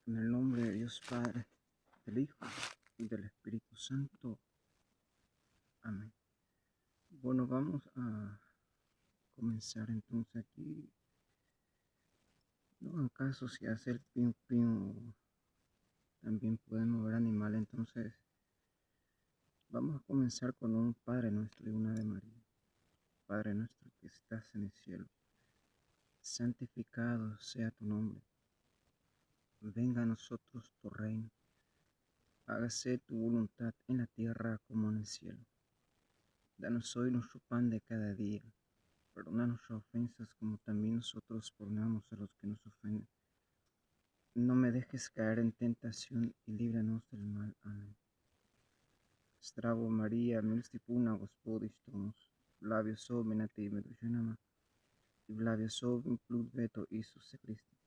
En el nombre de Dios Padre, del Hijo y del Espíritu Santo. Amén. Bueno, vamos a comenzar entonces aquí. No hagan caso si hace el piu piu, también pueden mover animal. Entonces, vamos a comenzar con un Padre Nuestro y una Ave María. Padre nuestro que estás en el cielo, santificado sea tu nombre. Venga a nosotros tu reino. Hágase tu voluntad en la tierra como en el cielo. Danos hoy nuestro pan de cada día. Perdona nuestras ofensas como también nosotros perdonamos a los que nos ofenden. No me dejes caer en tentación y líbranos del mal. Amén. Zdravo María, milosti puna Gospodi s tobou, благословена на ты между женами, и благословен плод твоего Иисуса Христа.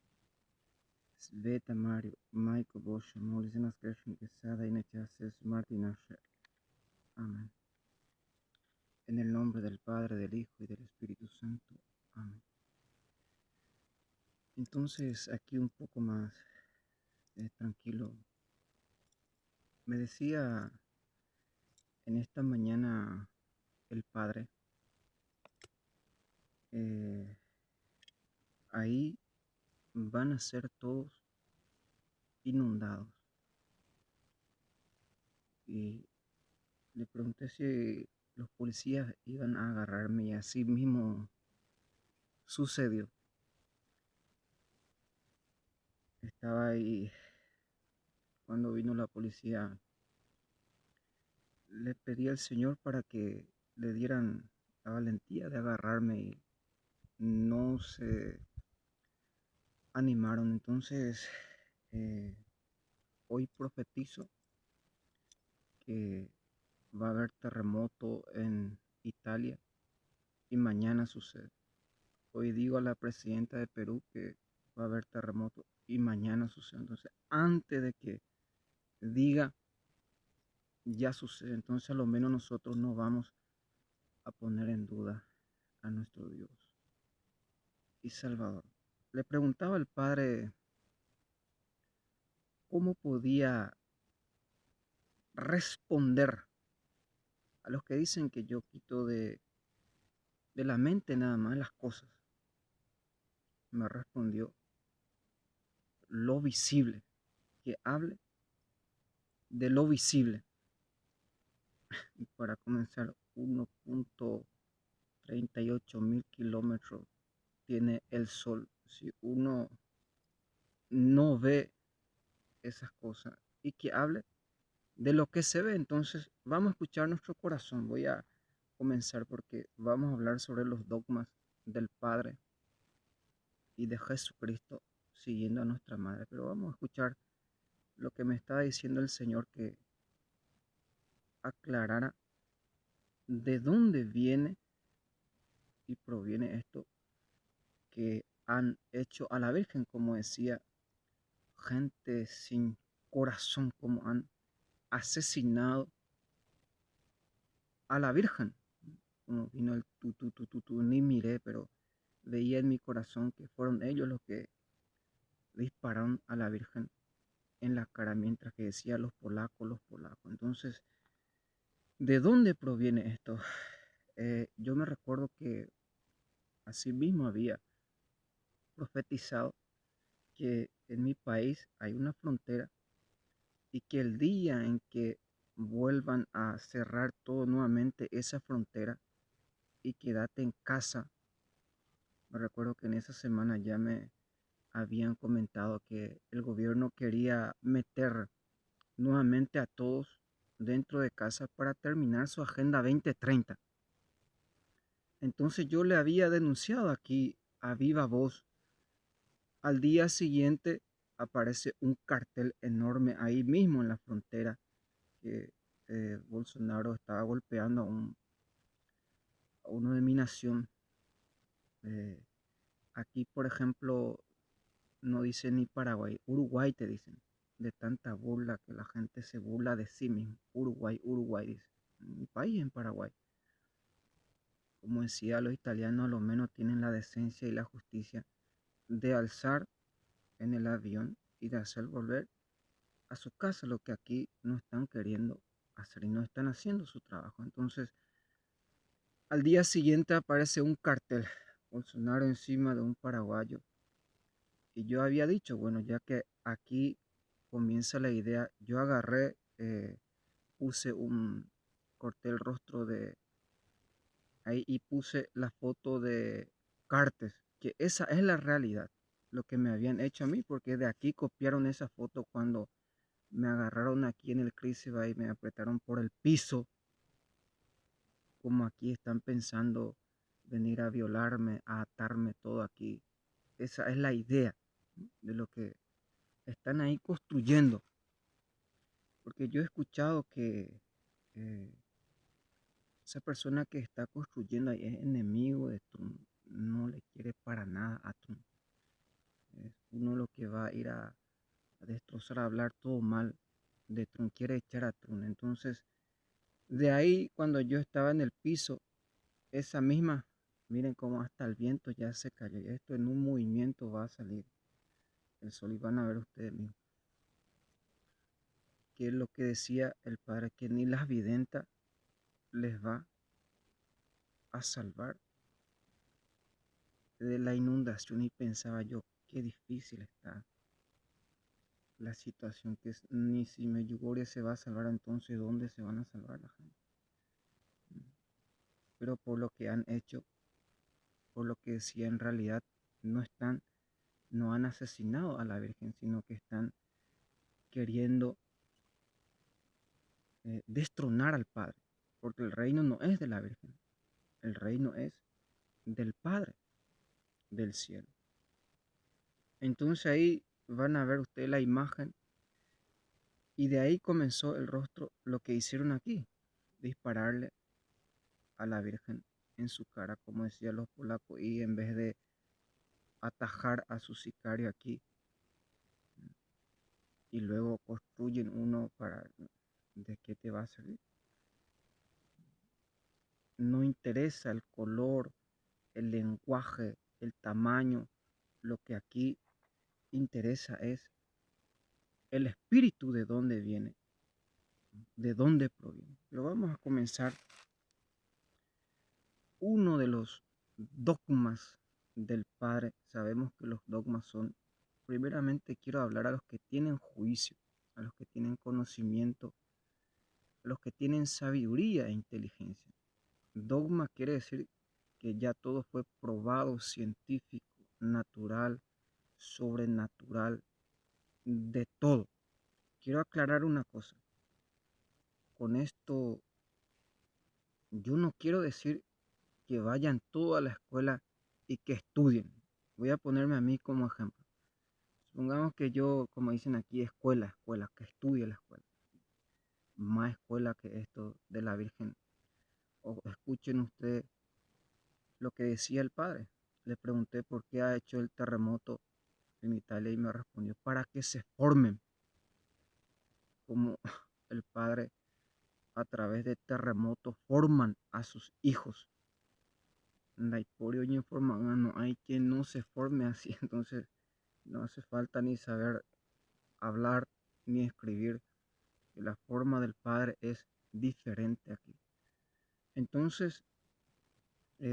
Света Мария, Майко Божия, молись за нас грешных, сега и на час смерти нашей. Amén. En el nombre del Padre, del Hijo y del Espíritu Santo. Amén. Entonces, aquí un poco más tranquilo. Me decía en esta mañana el Padre, ahí van a ser todos inundados. Y le pregunté si los policías iban a agarrarme y así mismo sucedió. Estaba ahí cuando vino la policía. Le pedí al Señor para que le dieran la valentía de agarrarme y no se animaron. Entonces, hoy profetizo que va a haber terremoto en Italia y mañana sucede. Hoy digo a la presidenta de Perú que va a haber terremoto y mañana sucede. Entonces, antes de que diga, ya sucede. Entonces, a lo menos nosotros no vamos a poner en duda a nuestro Dios y Salvador. Le preguntaba al Padre cómo podía responder a los que dicen que yo quito de la mente nada más las cosas. Me respondió lo visible, que hable de lo visible. Y para comenzar, 1.38 mil kilómetros tiene el sol. Si uno no ve esas cosas y que hable de lo que se ve, entonces vamos a escuchar nuestro corazón. Voy a comenzar porque vamos a hablar sobre los dogmas del Padre y de Jesucristo siguiendo a nuestra Madre. Pero vamos a escuchar lo que me estaba diciendo el Señor, que aclarara de dónde viene y proviene esto que han hecho a la Virgen, como decía, gente sin corazón, como han asesinado a la Virgen. Como vino el tu, ni miré, pero veía en mi corazón que fueron ellos los que dispararon a la Virgen en la cara mientras que decía los polacos, los polacos. Entonces, ¿de dónde proviene esto? Yo me recuerdo que así mismo había profetizado que en mi país hay una frontera y que el día en que vuelvan a cerrar todo nuevamente esa frontera y quédate en casa, me recuerdo que en esa semana ya me habían comentado que el gobierno quería meter nuevamente a todos dentro de casa para terminar su Agenda 2030. Entonces yo le había denunciado aquí a viva voz. Al día siguiente aparece un cartel enorme ahí mismo en la frontera que Bolsonaro estaba golpeando a uno de mi nación. Eh, Aquí, por ejemplo, no dice ni Paraguay, Uruguay te dicen, de tanta burla que la gente se burla de sí mismo. Uruguay, Uruguay, dice. Mi país en Paraguay. Como decía, los italianos a lo menos tienen la decencia y la justicia de alzar en el avión y de hacer volver a su casa lo que aquí no están queriendo hacer y no están haciendo su trabajo. Entonces, al día siguiente aparece un cartel, Bolsonaro encima de un paraguayo. Y yo había dicho, bueno, ya que aquí comienza la idea, yo agarré, puse corté el rostro de ahí y puse la foto de Cartes, que esa es la realidad, lo que me habían hecho a mí, porque de aquí copiaron esa foto cuando me agarraron aquí en el Criseba y me apretaron por el piso, como aquí están pensando venir a violarme, a atarme todo aquí. Esa es la idea de lo que están ahí construyendo, porque yo he escuchado que eh, esa persona que está construyendo ahí es enemigo de Trump, no le quiere para nada a Trump. Es uno lo que va a ir a destrozar, a hablar todo mal de Trump, quiere echar a Trump. Entonces, de ahí cuando yo estaba en el piso, esa misma, miren cómo hasta el viento ya se cayó. Y esto en un movimiento va a salir el sol y van a ver ustedes mismos. Que es lo que decía el padre, que ni las videntas les va a salvar de la inundación. Y pensaba yo, qué difícil está la situación, que ni si Medjugorje se va a salvar, entonces ¿dónde se van a salvar la gente? Pero por lo que han hecho, por lo que decía en realidad, no están, no han asesinado a la Virgen, sino que están queriendo destronar al Padre, porque el reino no es de la Virgen, el reino es del Padre del cielo. Entonces ahí van a ver ustedes la imagen y de ahí comenzó el rostro, lo que hicieron aquí, dispararle a la Virgen en su cara, como decían los polacos, y en vez de atajar a su sicario aquí, y luego construyen uno para, ¿de qué te va a servir? No interesa el color, el lenguaje, el tamaño, lo que aquí interesa es el espíritu de dónde viene, de dónde proviene. Pero vamos a comenzar uno de los dogmas del Padre. Sabemos que los dogmas son, primeramente quiero hablar a los que tienen juicio, a los que tienen conocimiento, a los que tienen sabiduría e inteligencia. Dogma quiere decir que ya todo fue probado, científico, natural, sobrenatural, de todo. Quiero aclarar una cosa. Con esto, yo no quiero decir que vayan todos a la escuela y que estudien. Voy a ponerme a mí como ejemplo. Supongamos que yo, como dicen aquí, escuela, que estudie la escuela. Más escuela que esto de la Virgen. O escuchen ustedes lo que decía el padre. Le pregunté por qué ha hecho el terremoto en Italia y me respondió, para que se formen como el padre a través de terremotos forman a sus hijos. La historia hoy informa, no hay quien no se forme así, entonces no hace falta ni saber hablar ni escribir, que la forma del padre es diferente aquí. Entonces,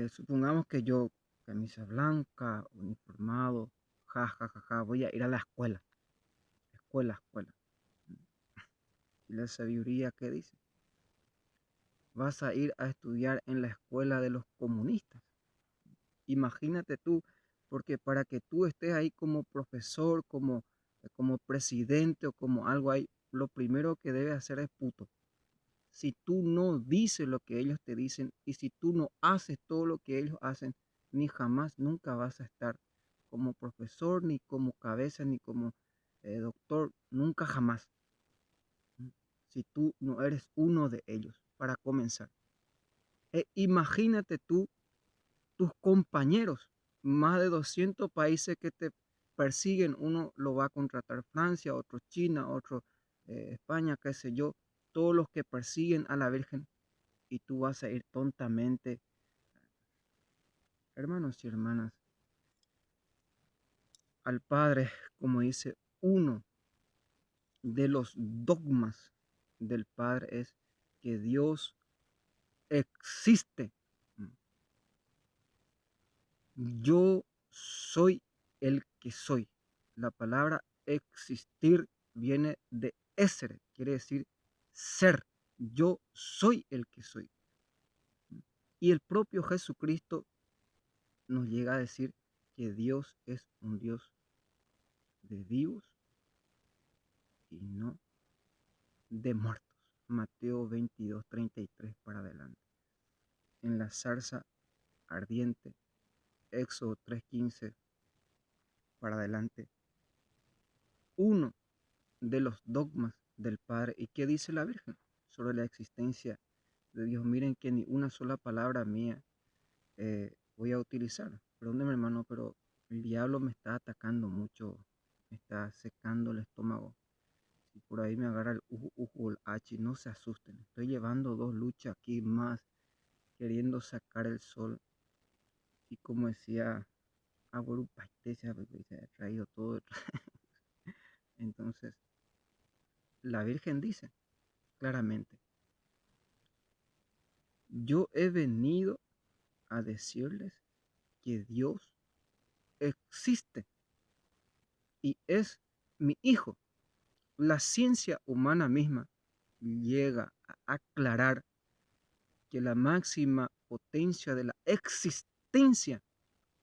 supongamos que yo, camisa blanca, uniformado, ja, ja, ja, ja, voy a ir a la escuela, escuela. Y la sabiduría que dice, vas a ir a estudiar en la escuela de los comunistas. Imagínate tú, porque para que tú estés ahí como profesor, como presidente o como algo ahí, lo primero que debes hacer es puto. Si tú no dices lo que ellos te dicen y si tú no haces todo lo que ellos hacen, ni jamás, nunca vas a estar como profesor, ni como cabeza, ni como doctor, nunca jamás. Si tú no eres uno de ellos, para comenzar. Imagínate tú, tus compañeros, más de 200 países que te persiguen, uno lo va a contratar Francia, otro China, otro España, qué sé yo, todos los que persiguen a la Virgen y tú vas a ir tontamente. Hermanos y hermanas, al Padre, como dice, uno de los dogmas del Padre es que Dios existe. Yo soy el que soy. La palabra existir viene de ser, quiere decir ser. Yo soy el que soy. Y el propio Jesucristo nos llega a decir que Dios es un Dios de vivos y no de muertos. Mateo 22:33 para adelante. En la zarza ardiente, Éxodo 3:15 para adelante. Uno de los dogmas del Padre. ¿Y qué dice la Virgen sobre la existencia de Dios? Miren que ni una sola palabra mía voy a utilizar. Perdóneme, hermano, pero el diablo me está atacando mucho, me está secando el estómago. Si por ahí me agarra el o el H, no se asusten. Estoy llevando dos luchas aquí más, queriendo sacar el sol. Y como decía, Abuelo Paite, se ha traído todo. Entonces, la Virgen dice claramente, yo he venido a decirles que Dios existe y es mi hijo. La ciencia humana misma llega a aclarar que la máxima potencia de la existencia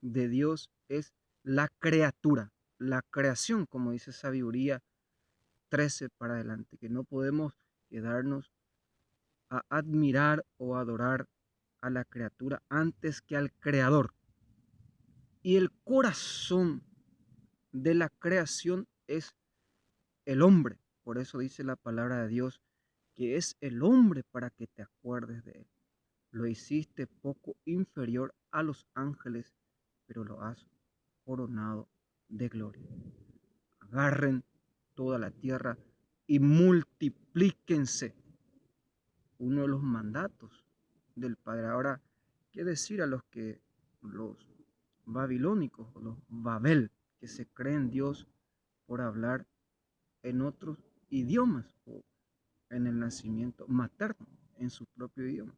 de Dios es la criatura, la creación, como dice Sabiduría 13 para adelante, que no podemos quedarnos a admirar o adorar a la criatura antes que al creador. Y el corazón de la creación es el hombre. Por eso dice la palabra de Dios que es el hombre para que te acuerdes de él. Lo hiciste poco inferior a los ángeles, pero lo has coronado de gloria. Agarren toda la tierra y multiplíquense. Uno de los mandatos del Padre. Ahora, ¿qué decir a los babilónicos, los Babel, que se creen Dios por hablar en otros idiomas o en el nacimiento materno, en su propio idioma?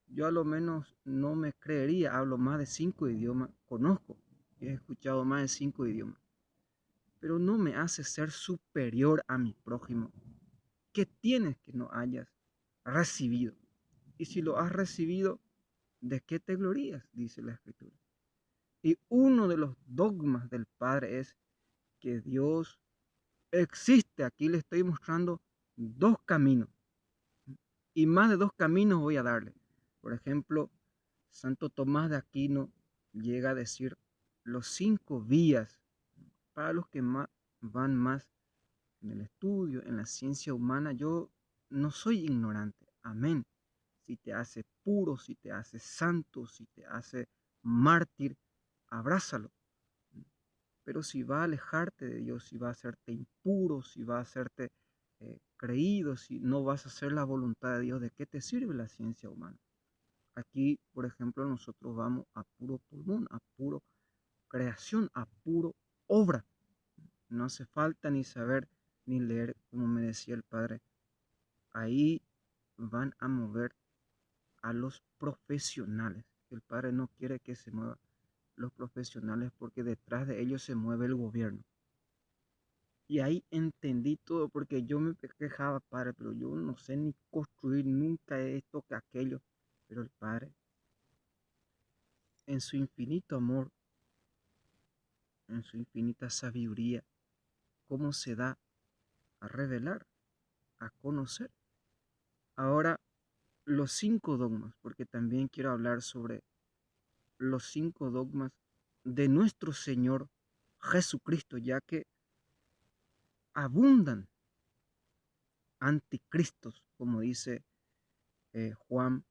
Yo a lo menos no me creería, hablo más de 5 idiomas, conozco, he escuchado más de 5 idiomas, pero no me hace ser superior a mi prójimo. ¿Qué tienes que no hayas recibido? Y si lo has recibido, ¿de qué te glorías? Dice la Escritura. Y uno de los dogmas del Padre es que Dios existe. Aquí le estoy mostrando dos caminos. Y más de dos caminos voy a darle. Por ejemplo, Santo Tomás de Aquino llega a decir los 5 vías para los que van más en el estudio, en la ciencia humana. Yo no soy ignorante. Amén. Si te hace puro, si te hace santo, si te hace mártir, abrázalo. Pero si va a alejarte de Dios, si va a hacerte impuro, si va a hacerte creído, si no vas a hacer la voluntad de Dios, ¿de qué te sirve la ciencia humana? Aquí, por ejemplo, nosotros vamos a puro pulmón, a puro creación, a puro obra. No hace falta ni saber ni leer, como me decía el Padre. Ahí van a mover a los profesionales. El Padre no quiere que se muevan los profesionales porque detrás de ellos se mueve el gobierno. Y ahí entendí todo porque yo me quejaba, Padre, pero yo no sé ni construir nunca esto que aquello. Pero el Padre, en su infinito amor, en su infinita sabiduría, cómo se da a revelar, a conocer. Ahora, los 5 dogmas, porque también quiero hablar sobre los 5 dogmas de nuestro Señor Jesucristo, ya que abundan anticristos, como dice Juan.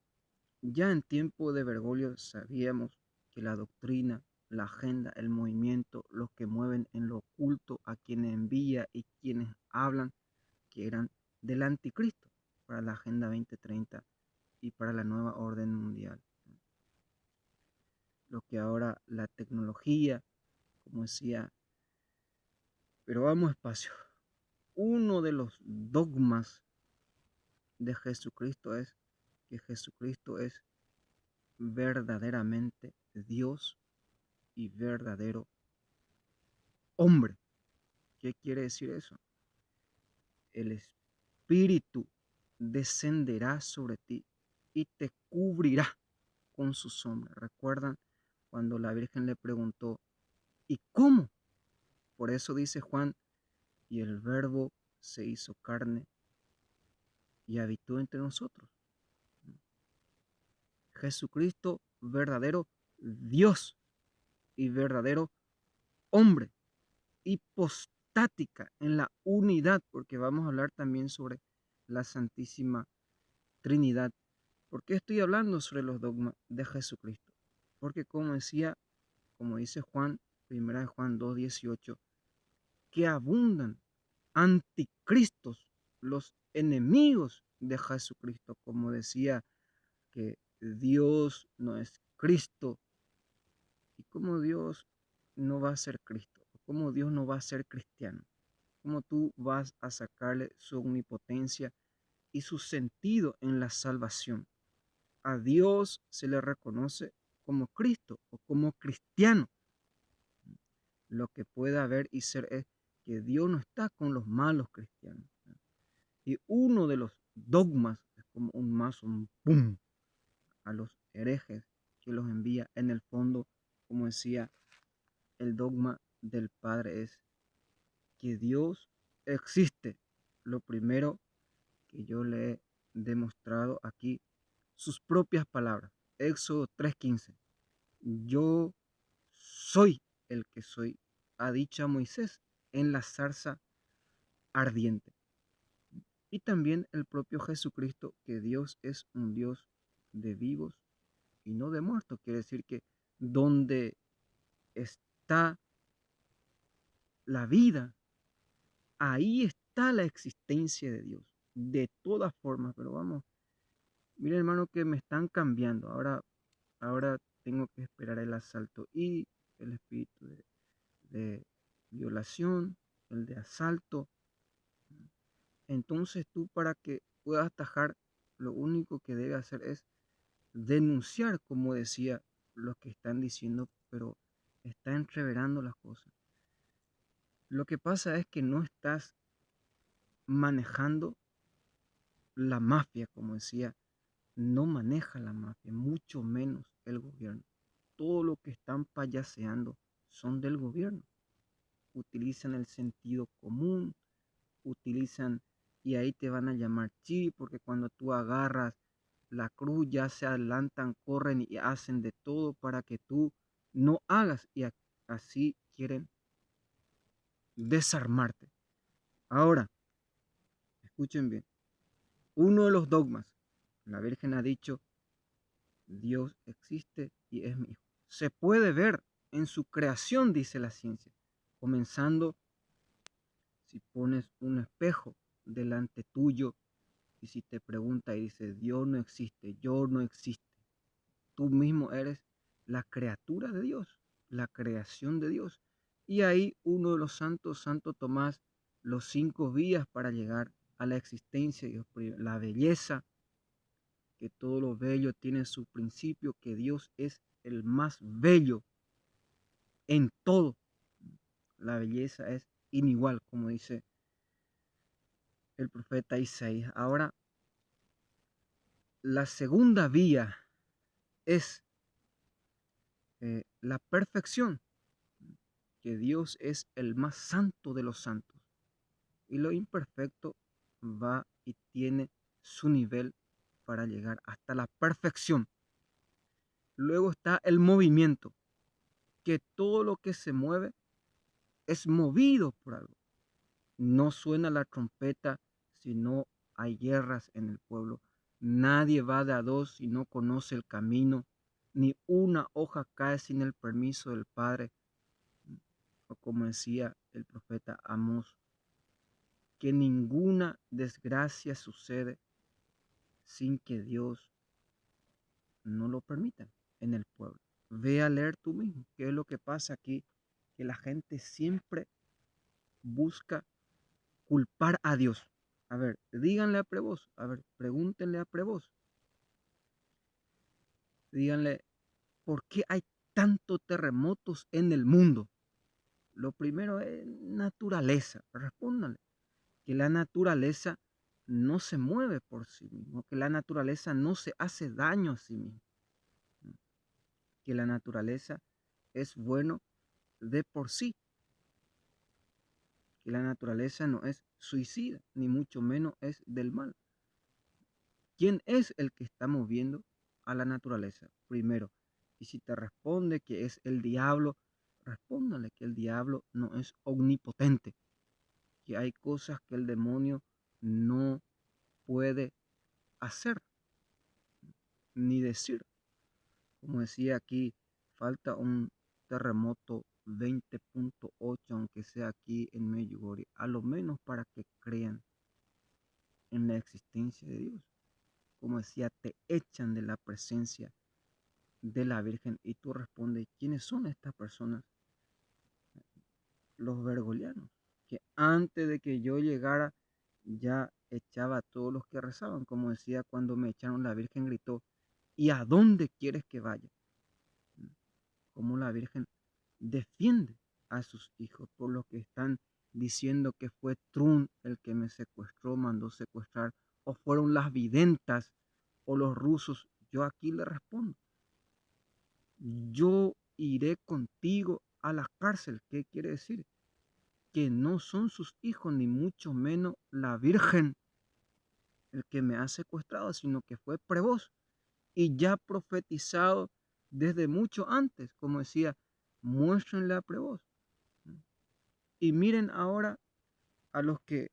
Ya en tiempo de Bergoglio sabíamos que la doctrina, la agenda, el movimiento, los que mueven en lo oculto, a quienes envía y quienes hablan, que eran del anticristo para la Agenda 2030 y para la nueva orden mundial. Lo que ahora la tecnología, como decía Pero vamos despacio. Uno de los dogmas de Jesucristo es que Jesucristo es verdaderamente Dios y verdadero hombre. ¿Qué quiere decir eso? El Espíritu descenderá sobre ti y te cubrirá con su sombra. ¿Recuerdan cuando la Virgen le preguntó, ¿y cómo? Por eso dice Juan, y el Verbo se hizo carne y habitó entre nosotros. Jesucristo, verdadero Dios y verdadero hombre, hipostática en la unidad, porque vamos a hablar también sobre la Santísima Trinidad. ¿Por qué estoy hablando sobre los dogmas de Jesucristo? Porque como decía, como dice Juan, 1 Juan 2:18, que abundan anticristos, los enemigos de Jesucristo, como decía que Dios no es Cristo y cómo Dios no va a ser Cristo, cómo Dios no va a ser cristiano, cómo tú vas a sacarle su omnipotencia y su sentido en la salvación. A Dios se le reconoce como Cristo o como cristiano. Lo que puede haber y ser es que Dios no está con los malos cristianos. Y uno de los dogmas es como un mazo, un pum, a los herejes que los envía en el fondo, como decía, el dogma del Padre es que Dios existe. Lo primero que yo le he demostrado aquí, sus propias palabras. Éxodo 3:15. Yo soy el que soy, ha dicho a Moisés en la zarza ardiente. Y también el propio Jesucristo, que Dios es un Dios de vivos y no de muertos. Quiere decir que donde está la vida, ahí está la existencia de Dios. De todas formas, pero vamos, miren hermano que me están cambiando. Ahora tengo que esperar el asalto y el espíritu de violación, el de asalto. Entonces tú para que puedas atajar, lo único que debe hacer es denunciar, como decía los que están diciendo, pero está entreverando las cosas. Lo que pasa es que no estás manejando la mafia, como decía, no maneja la mafia, mucho menos el gobierno. Todo lo que están payaseando son del gobierno. Utilizan el sentido común, utilizan y ahí te van a llamar chi, porque cuando tú agarras la cruz ya se adelantan, corren y hacen de todo para que tú no hagas y así quieren desarmarte. Ahora, escuchen bien, uno de los dogmas, la Virgen ha dicho, Dios existe y es mi hijo. Se puede ver en su creación, dice la ciencia, comenzando si pones un espejo delante tuyo y si te pregunta y dice, Dios no existe, yo no existe, tú mismo eres la criatura de Dios, la creación de Dios. Y ahí uno de los santos, Santo Tomás, los 5 vías para llegar a la existencia de Dios, la belleza, que todo lo bello tiene su principio, que Dios es el más bello en todo. La belleza es inigual, como dice el profeta Isaías. Ahora, la segunda vía es la perfección, que Dios es el más santo de los santos. Y lo imperfecto va y tiene su nivel para llegar hasta la perfección. Luego está el movimiento, que todo lo que se mueve es movido por algo. No suena la trompeta si no hay guerras en el pueblo. Nadie va de a dos si no conoce el camino. Ni una hoja cae sin el permiso del Padre. O como decía el profeta Amós, que ninguna desgracia sucede sin que Dios no lo permita en el pueblo. Ve a leer tú mismo qué es lo que pasa aquí, que la gente siempre busca culpar a Dios. A ver, díganle a Prevost, a ver, pregúntenle a Prevost, díganle, ¿por qué hay tantos terremotos en el mundo? Lo primero es naturaleza, respóndanle, que la naturaleza no se mueve por sí mismo, que la naturaleza no se hace daño a sí mismo, que la naturaleza es bueno de por sí, que la naturaleza no es suicida, ni mucho menos es del mal. ¿Quién es el que está moviendo a la naturaleza? Primero, y si te responde que es el diablo, respóndale que el diablo no es omnipotente, que hay cosas que el demonio no puede hacer ni decir. Como decía aquí, falta un terremoto 20.8, aunque sea aquí en Medjugorje, a lo menos para que crean en la existencia de Dios. Como decía, te echan de la presencia de la Virgen y tú respondes, ¿quiénes son estas personas? Los bergolianos, que antes de que yo llegara ya echaba a todos los que rezaban. Como decía, cuando me echaron, la Virgen gritó, ¿y a dónde quieres que vaya? Como la Virgen defiende a sus hijos por lo que están diciendo que fue Trump el que me secuestró, mandó secuestrar, o fueron las videntas o los rusos. Yo aquí le respondo, yo iré contigo a la cárcel. ¿Qué quiere decir? Que no son sus hijos, ni mucho menos la Virgen el que me ha secuestrado, sino que fue Prevost y ya profetizado desde mucho antes, como decía, muéstrenle a Prevost. Y miren ahora a los que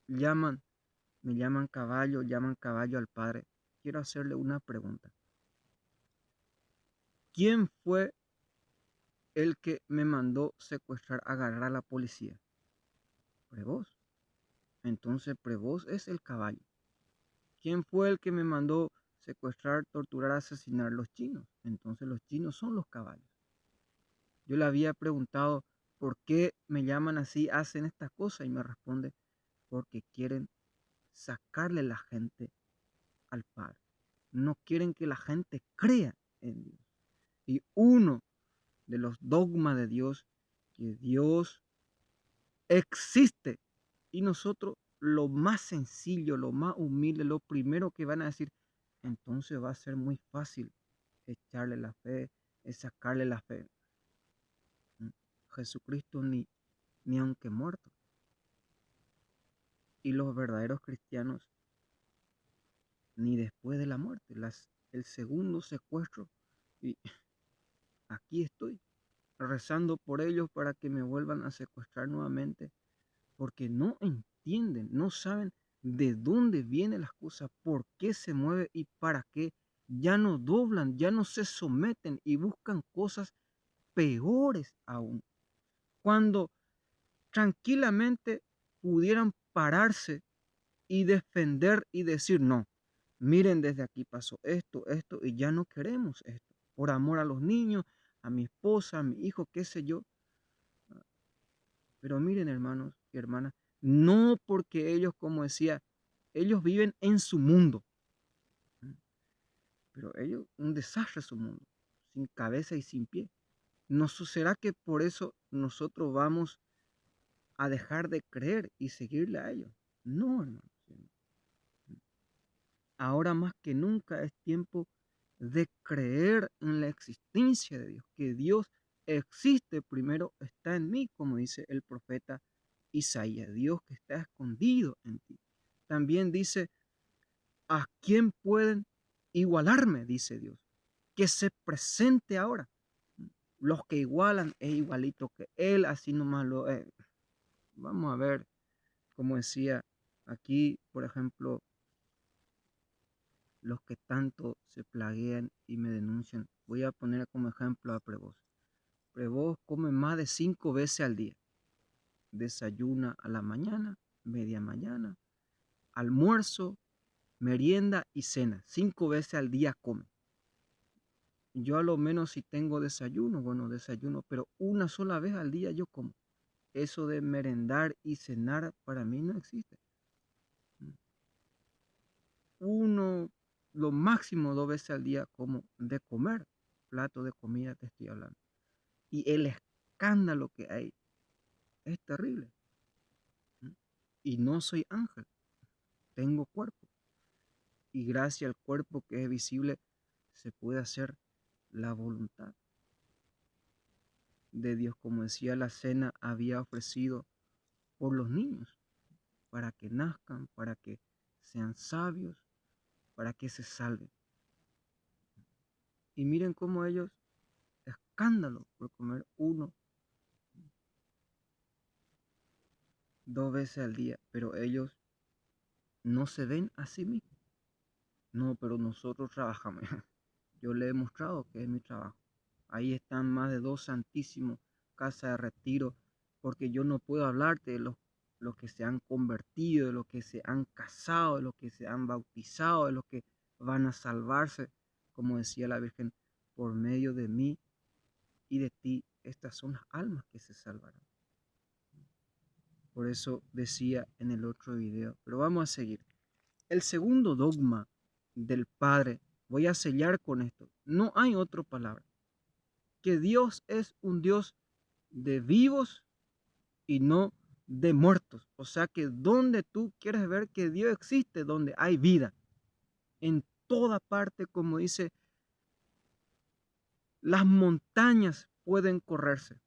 llaman, me llaman caballo al Padre. Quiero hacerle una pregunta. ¿Quién fue el que me mandó secuestrar, agarrar a la policía? Prevost. Entonces Prevost es el caballo. ¿Quién fue el que me mandó secuestrar, torturar, asesinar? Los chinos? Entonces los chinos son los caballos. Yo le había preguntado por qué me llaman así, hacen estas cosas, y me responde, porque quieren sacarle la gente al Padre. No quieren que la gente crea en Dios. Y uno de los dogmas de Dios, que Dios existe. Y nosotros, lo más sencillo, lo más humilde, lo primero que van a decir, entonces va a ser muy fácil echarle la fe, sacarle la fe. Jesucristo ni aunque muerto. Y los verdaderos cristianos, ni después de la muerte. El segundo secuestro, y aquí estoy, rezando por ellos para que me vuelvan a secuestrar nuevamente, porque no entienden, no saben de dónde vienen las cosas, por qué se mueve y para qué. Ya no doblan, ya no se someten y buscan cosas peores aún. Cuando tranquilamente pudieran pararse y defender y decir, no, miren, desde aquí pasó esto, y ya no queremos esto. Por amor a los niños, a mi esposa, a mi hijo, qué sé yo. Pero miren, hermanos y hermanas, no porque ellos, como decía, ellos viven en su mundo, pero ellos, un desastre su mundo, sin cabeza y sin pie. ¿No sucederá que por eso nosotros vamos a dejar de creer y seguirle a ellos? No, hermanos. Ahora más que nunca es tiempo de creer en la existencia de Dios, que Dios existe, primero está en mí, como dice el profeta Isaías, Dios que está escondido en ti. También dice, ¿a quién pueden igualarme? Dice Dios, que se presente ahora. Los que igualan es igualito que Él, así nomás lo es. Vamos a ver, como decía aquí, por ejemplo, los que tanto se plaguean y me denuncian. Voy a poner como ejemplo a Prevost. Prevost come más de 5 veces al día. Desayuna a la mañana, media mañana, almuerzo, merienda y cena. 5 veces al día come. Yo a lo menos si tengo desayuno, bueno, desayuno, pero una sola vez al día yo como. eso de merendar y cenar para mí no existe. Uno, lo máximo 2 veces al día como de comer, plato de comida te estoy hablando. Y el escándalo que hay es terrible. Y no soy ángel, tengo cuerpo. Y gracias al cuerpo que es visible, se puede hacer la voluntad de Dios. Como decía, la cena había ofrecido por los niños, para que nazcan, para que sean sabios, para que se salven. Y miren cómo ellos, escándalo por comer 1, 2 veces al día, pero ellos no se ven a sí mismos. No, pero nosotros trabajamos. Yo le he mostrado que es mi trabajo. Ahí están más de 2 santísimos, casa de retiro, porque yo no puedo hablarte de los que se han convertido, de los que se han casado, de los que se han bautizado, de los que van a salvarse, como decía la Virgen, por medio de mí y de ti. Estas son las almas que se salvarán. Por eso decía en el otro video, pero vamos a seguir. El segundo dogma del Padre, voy a sellar con esto, no hay otra palabra, que Dios es un Dios de vivos y no de muertos. O sea que donde tú quieres ver que Dios existe, donde hay vida, en toda parte, como dice, las montañas pueden correrse,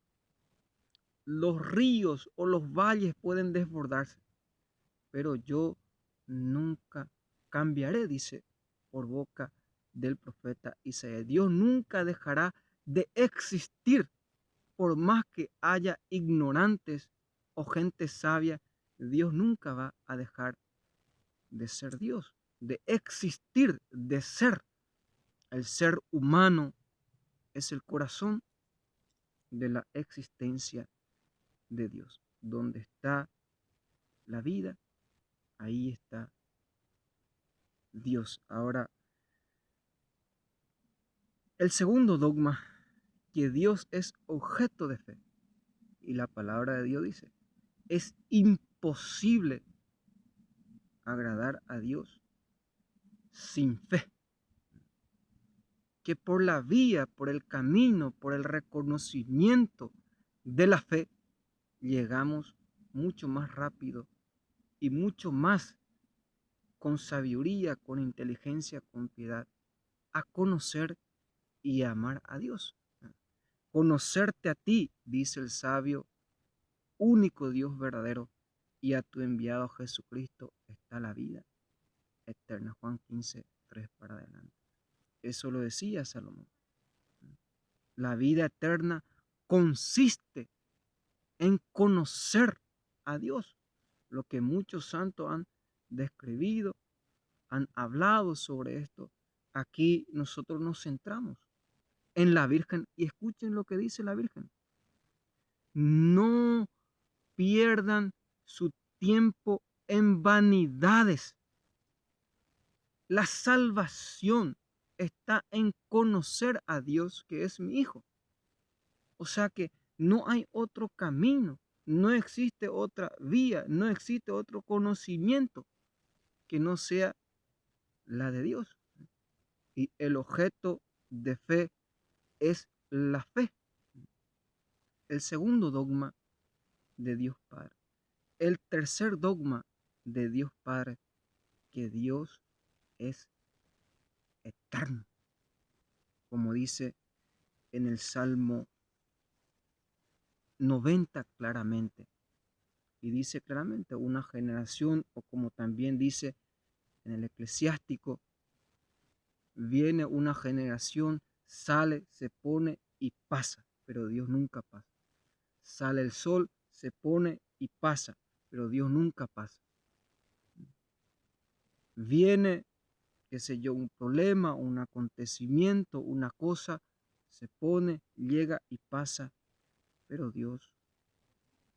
los ríos o los valles pueden desbordarse, pero yo nunca cambiaré, dice por boca del profeta Isaías. Dios nunca dejará de existir por más que haya ignorantes o gente sabia. Dios nunca va a dejar de ser Dios, de existir, de ser. El ser humano es el corazón de la existencia de Dios. Donde está la vida, ahí está Dios. Ahora, el segundo dogma, que Dios es objeto de fe. Y la palabra de Dios dice, es imposible agradar a Dios sin fe. Que por la vía, por el camino, por el reconocimiento de la fe, llegamos mucho más rápido y mucho más con sabiduría, con inteligencia, con piedad, a conocer y amar a Dios. Conocerte a ti, dice el sabio, único Dios verdadero, y a tu enviado Jesucristo está la vida eterna. Juan 15, 3 para adelante. Eso lo decía Salomón. La vida eterna consiste en conocer a Dios, lo que muchos santos han describido, han hablado sobre esto. Aquí nosotros nos centramos en la Virgen y escuchen lo que dice la Virgen. No pierdan su tiempo en vanidades. La salvación está en conocer a Dios, que es mi Hijo. O sea que no hay otro camino, no existe otra vía, no existe otro conocimiento que no sea la de Dios. Y el objeto de fe es la fe. El segundo dogma de Dios Padre. El tercer dogma de Dios Padre, que Dios es eterno. Como dice en el Salmo 90 claramente. Y dice claramente una generación, o como también dice en el eclesiástico, viene una generación, sale, se pone y pasa, pero Dios nunca pasa. Sale el sol, se pone y pasa, pero Dios nunca pasa. Viene, qué sé yo, un problema, un acontecimiento, una cosa, se pone, llega y pasa, pero Dios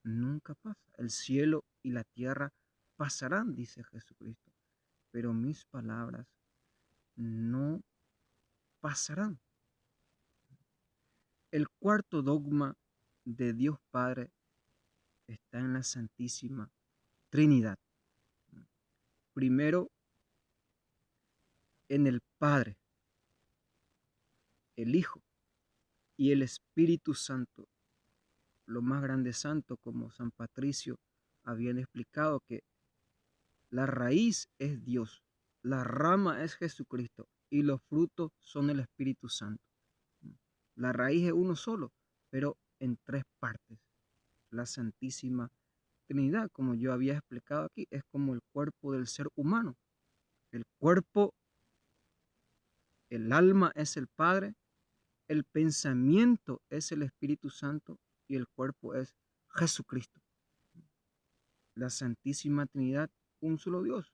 nunca pasa. El cielo y la tierra pasarán, dice Jesucristo, pero mis palabras no pasarán. El cuarto dogma de Dios Padre está en la Santísima Trinidad. Primero, en el Padre, el Hijo y el Espíritu Santo. Lo más grande santo, como San Patricio habían explicado, que la raíz es Dios, la rama es Jesucristo y los frutos son el Espíritu Santo. La raíz es uno solo, pero en tres partes. La Santísima Trinidad, como yo había explicado aquí, es como el cuerpo del ser humano. El cuerpo, el alma es el Padre, el pensamiento es el Espíritu Santo y el cuerpo es Jesucristo. La Santísima Trinidad, un solo Dios,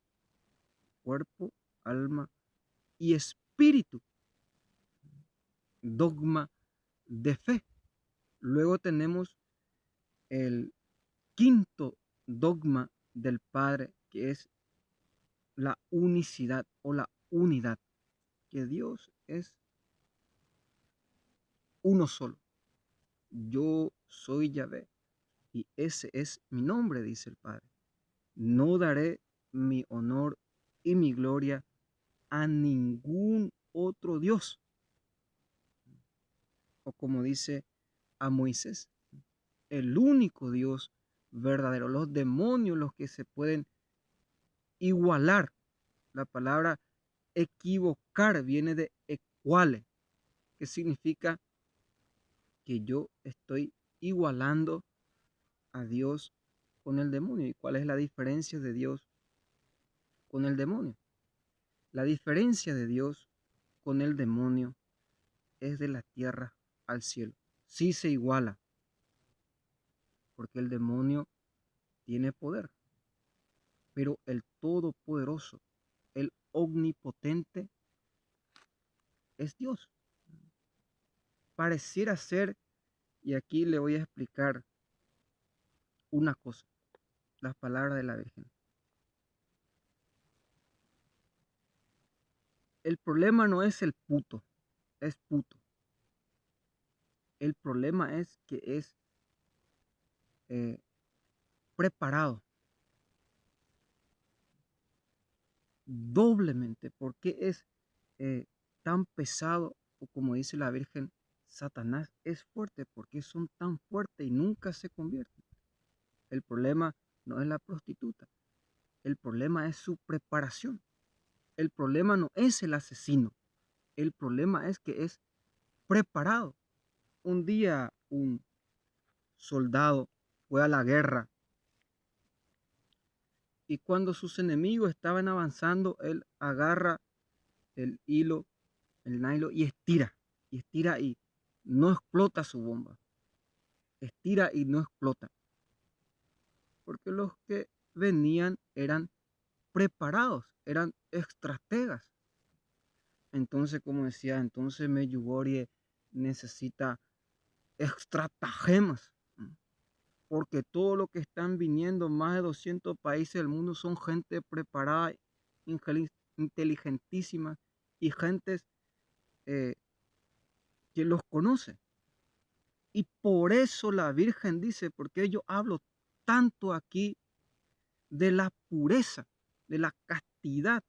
cuerpo, alma y espíritu. Dogma de fe. Luego tenemos el quinto dogma del Padre, que es la unicidad o la unidad, que Dios es uno solo. Yo soy Yahvé y ese es mi nombre, dice el Padre. No daré mi honor y mi gloria a ningún otro Dios. O como dice a Moisés, el único Dios verdadero. Los demonios, los que se pueden igualar. La palabra equivocar viene de equale, que significa que yo estoy igualando a Dios con el demonio. ¿Y cuál es la diferencia de Dios con el demonio? La diferencia de Dios con el demonio es de la tierra al cielo. Sí se iguala, porque el demonio tiene poder, pero el todopoderoso, el omnipotente, es Dios. Pareciera ser, y aquí le voy a explicar una cosa, las palabras de la Virgen. El problema no es el puto, es puto. El problema es que es eh, preparado doblemente. ¿Por qué es tan pesado? O como dice la Virgen, Satanás es fuerte. ¿Porque son tan fuertes y nunca se convierten? El problema no es la prostituta. El problema es su preparación. El problema no es el asesino. El problema es que es preparado. Un día un soldado fue a la guerra y cuando sus enemigos estaban avanzando, él agarra el hilo, el nylon y estira y no explota su bomba. Estira y no explota. Porque los que venían eran preparados, eran estrategas. Entonces, como decía, entonces Medjugorje necesita estratagemas, porque todo lo que están viniendo, más de 200 países del mundo, son gente preparada, inteligentísima y gentes eh, que los conoce. Y por eso la Virgen dice, porque yo hablo tanto aquí de la pureza, de la castidad,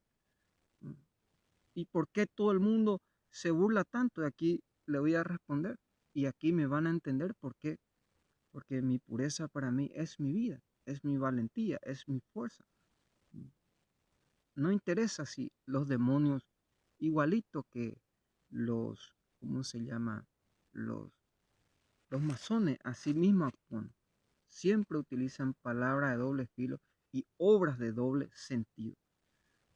y por qué todo el mundo se burla tanto. De aquí le voy a responder y aquí me van a entender por qué. Porque mi pureza para mí es mi vida, es mi valentía, es mi fuerza. No interesa si los demonios, igualito que los, ¿cómo se llama? Los, los masones, así mismo actúan. Siempre utilizan palabras de doble filo y obras de doble sentido.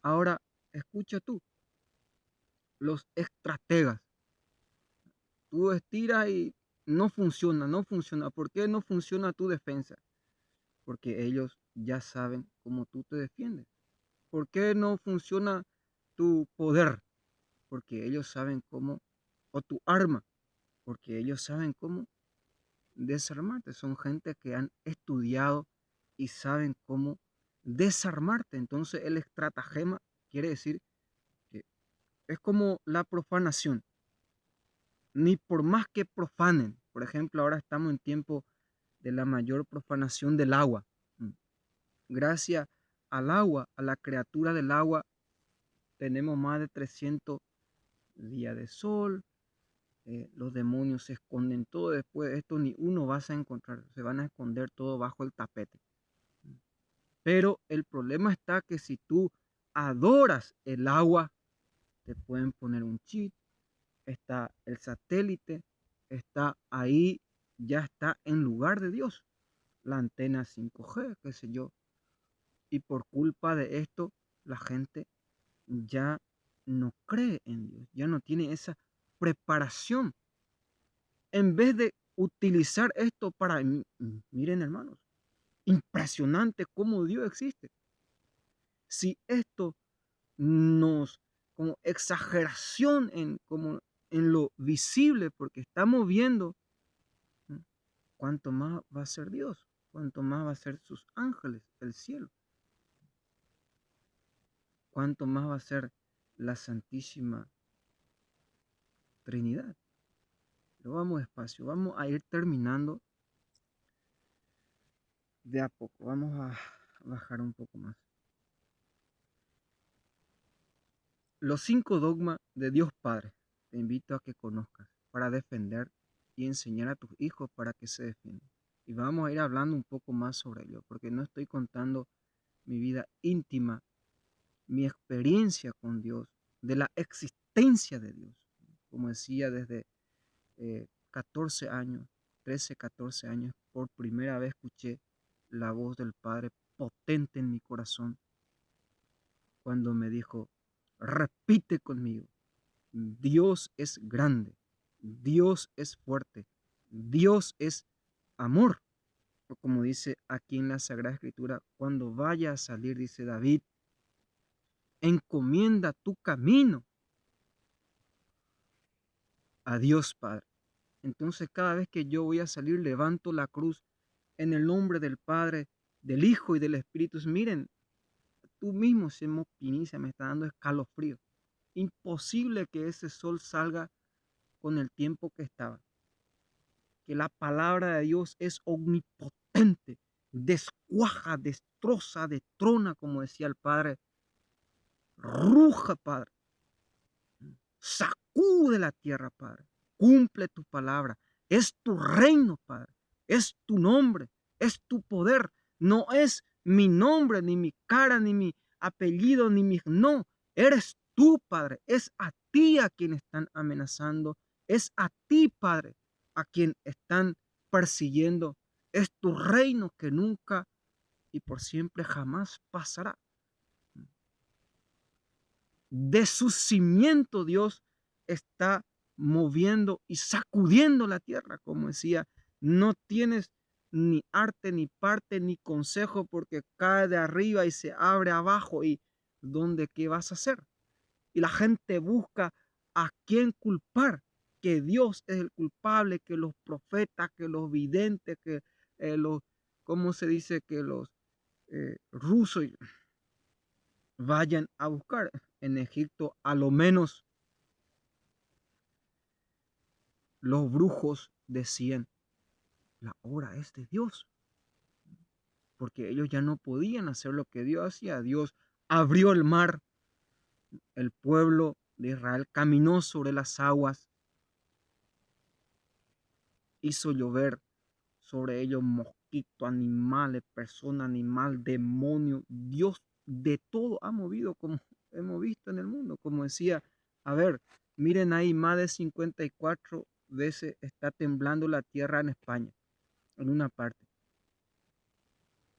Ahora, escucha tú, los estrategas. Tú estiras y no funciona, no funciona. ¿Por qué no funciona tu defensa? Porque ellos ya saben cómo tú te defiendes. ¿Por qué no funciona tu poder? Porque ellos saben cómo, o tu arma, porque ellos saben cómo desarmarte. Son gente que han estudiado y saben cómo desarmarte. Entonces el estratagema quiere decir que es como la profanación. Ni por más que profanen, por ejemplo, ahora estamos en tiempo de la mayor profanación del agua. Gracias al agua, a la criatura del agua, tenemos más de 300 días de sol. Los demonios se esconden todo. Después de esto ni uno vas a encontrar, se van a esconder todo bajo el tapete. Pero el problema está que si tú adoras el agua, te pueden poner un chip, está el satélite, está ahí, ya está en lugar de Dios, la antena 5G, qué sé yo. Y por culpa de esto, la gente ya no cree en Dios, ya no tiene esa preparación. En vez de utilizar esto para, miren hermanos, impresionante cómo Dios existe. Si esto nos, como exageración como en lo visible, porque estamos viendo, cuánto más va a ser Dios, cuánto más va a ser sus ángeles, el cielo, cuánto más va a ser la Santísima Trinidad. Pero vamos despacio, vamos a ir terminando de a poco, vamos a bajar un poco más. Los 5 dogmas de Dios Padre te invito a que conozcas para defender y enseñar a tus hijos para que se defiendan. Y vamos a ir hablando un poco más sobre ello, porque no estoy contando mi vida íntima, mi experiencia con Dios, de la existencia de Dios. Como decía, desde 14 años, 13, 14 años, por primera vez escuché la voz del Padre potente en mi corazón cuando me dijo, repite conmigo, Dios es grande, Dios es fuerte, Dios es amor. O como dice aquí en la Sagrada Escritura, cuando vaya a salir, dice David, encomienda tu camino a Dios Padre. Entonces cada vez que yo voy a salir, levanto la cruz en el nombre del Padre, del Hijo y del Espíritu. Miren, tú mismo se me opiniza, me está dando escalofrío. Imposible que ese sol salga con el tiempo que estaba. Que la palabra de Dios es omnipotente, descuaja, destroza, destrona, como decía el Padre. Ruja, Padre. Sacude la tierra, Padre. Cumple tu palabra. Es tu reino, Padre. Es tu nombre. Es tu poder. No es mi nombre, ni mi cara, ni mi apellido, ni mi... No, eres tú, Padre. Es a ti a quien están amenazando. Es a ti, Padre, a quien están persiguiendo. Es tu reino que nunca y por siempre jamás pasará. De su cimiento Dios está moviendo y sacudiendo la tierra, como decía, no tienes ni arte, ni parte, ni consejo, porque cae de arriba y se abre abajo. ¿Y dónde qué vas a hacer? Y la gente busca a quién culpar, que Dios es el culpable, que los profetas, que los videntes, que los, ¿cómo se dice? Que los rusos vayan a buscar. En Egipto, a lo menos los brujos decían, la hora es de Dios, porque ellos ya no podían hacer lo que Dios hacía. Dios abrió el mar, el pueblo de Israel caminó sobre las aguas, hizo llover sobre ellos mosquitos, animales, personas, animal, demonio. Dios de todo ha movido, como hemos visto en el mundo. Como decía, a ver, miren ahí, más de 54 veces está temblando la tierra en España, en una parte.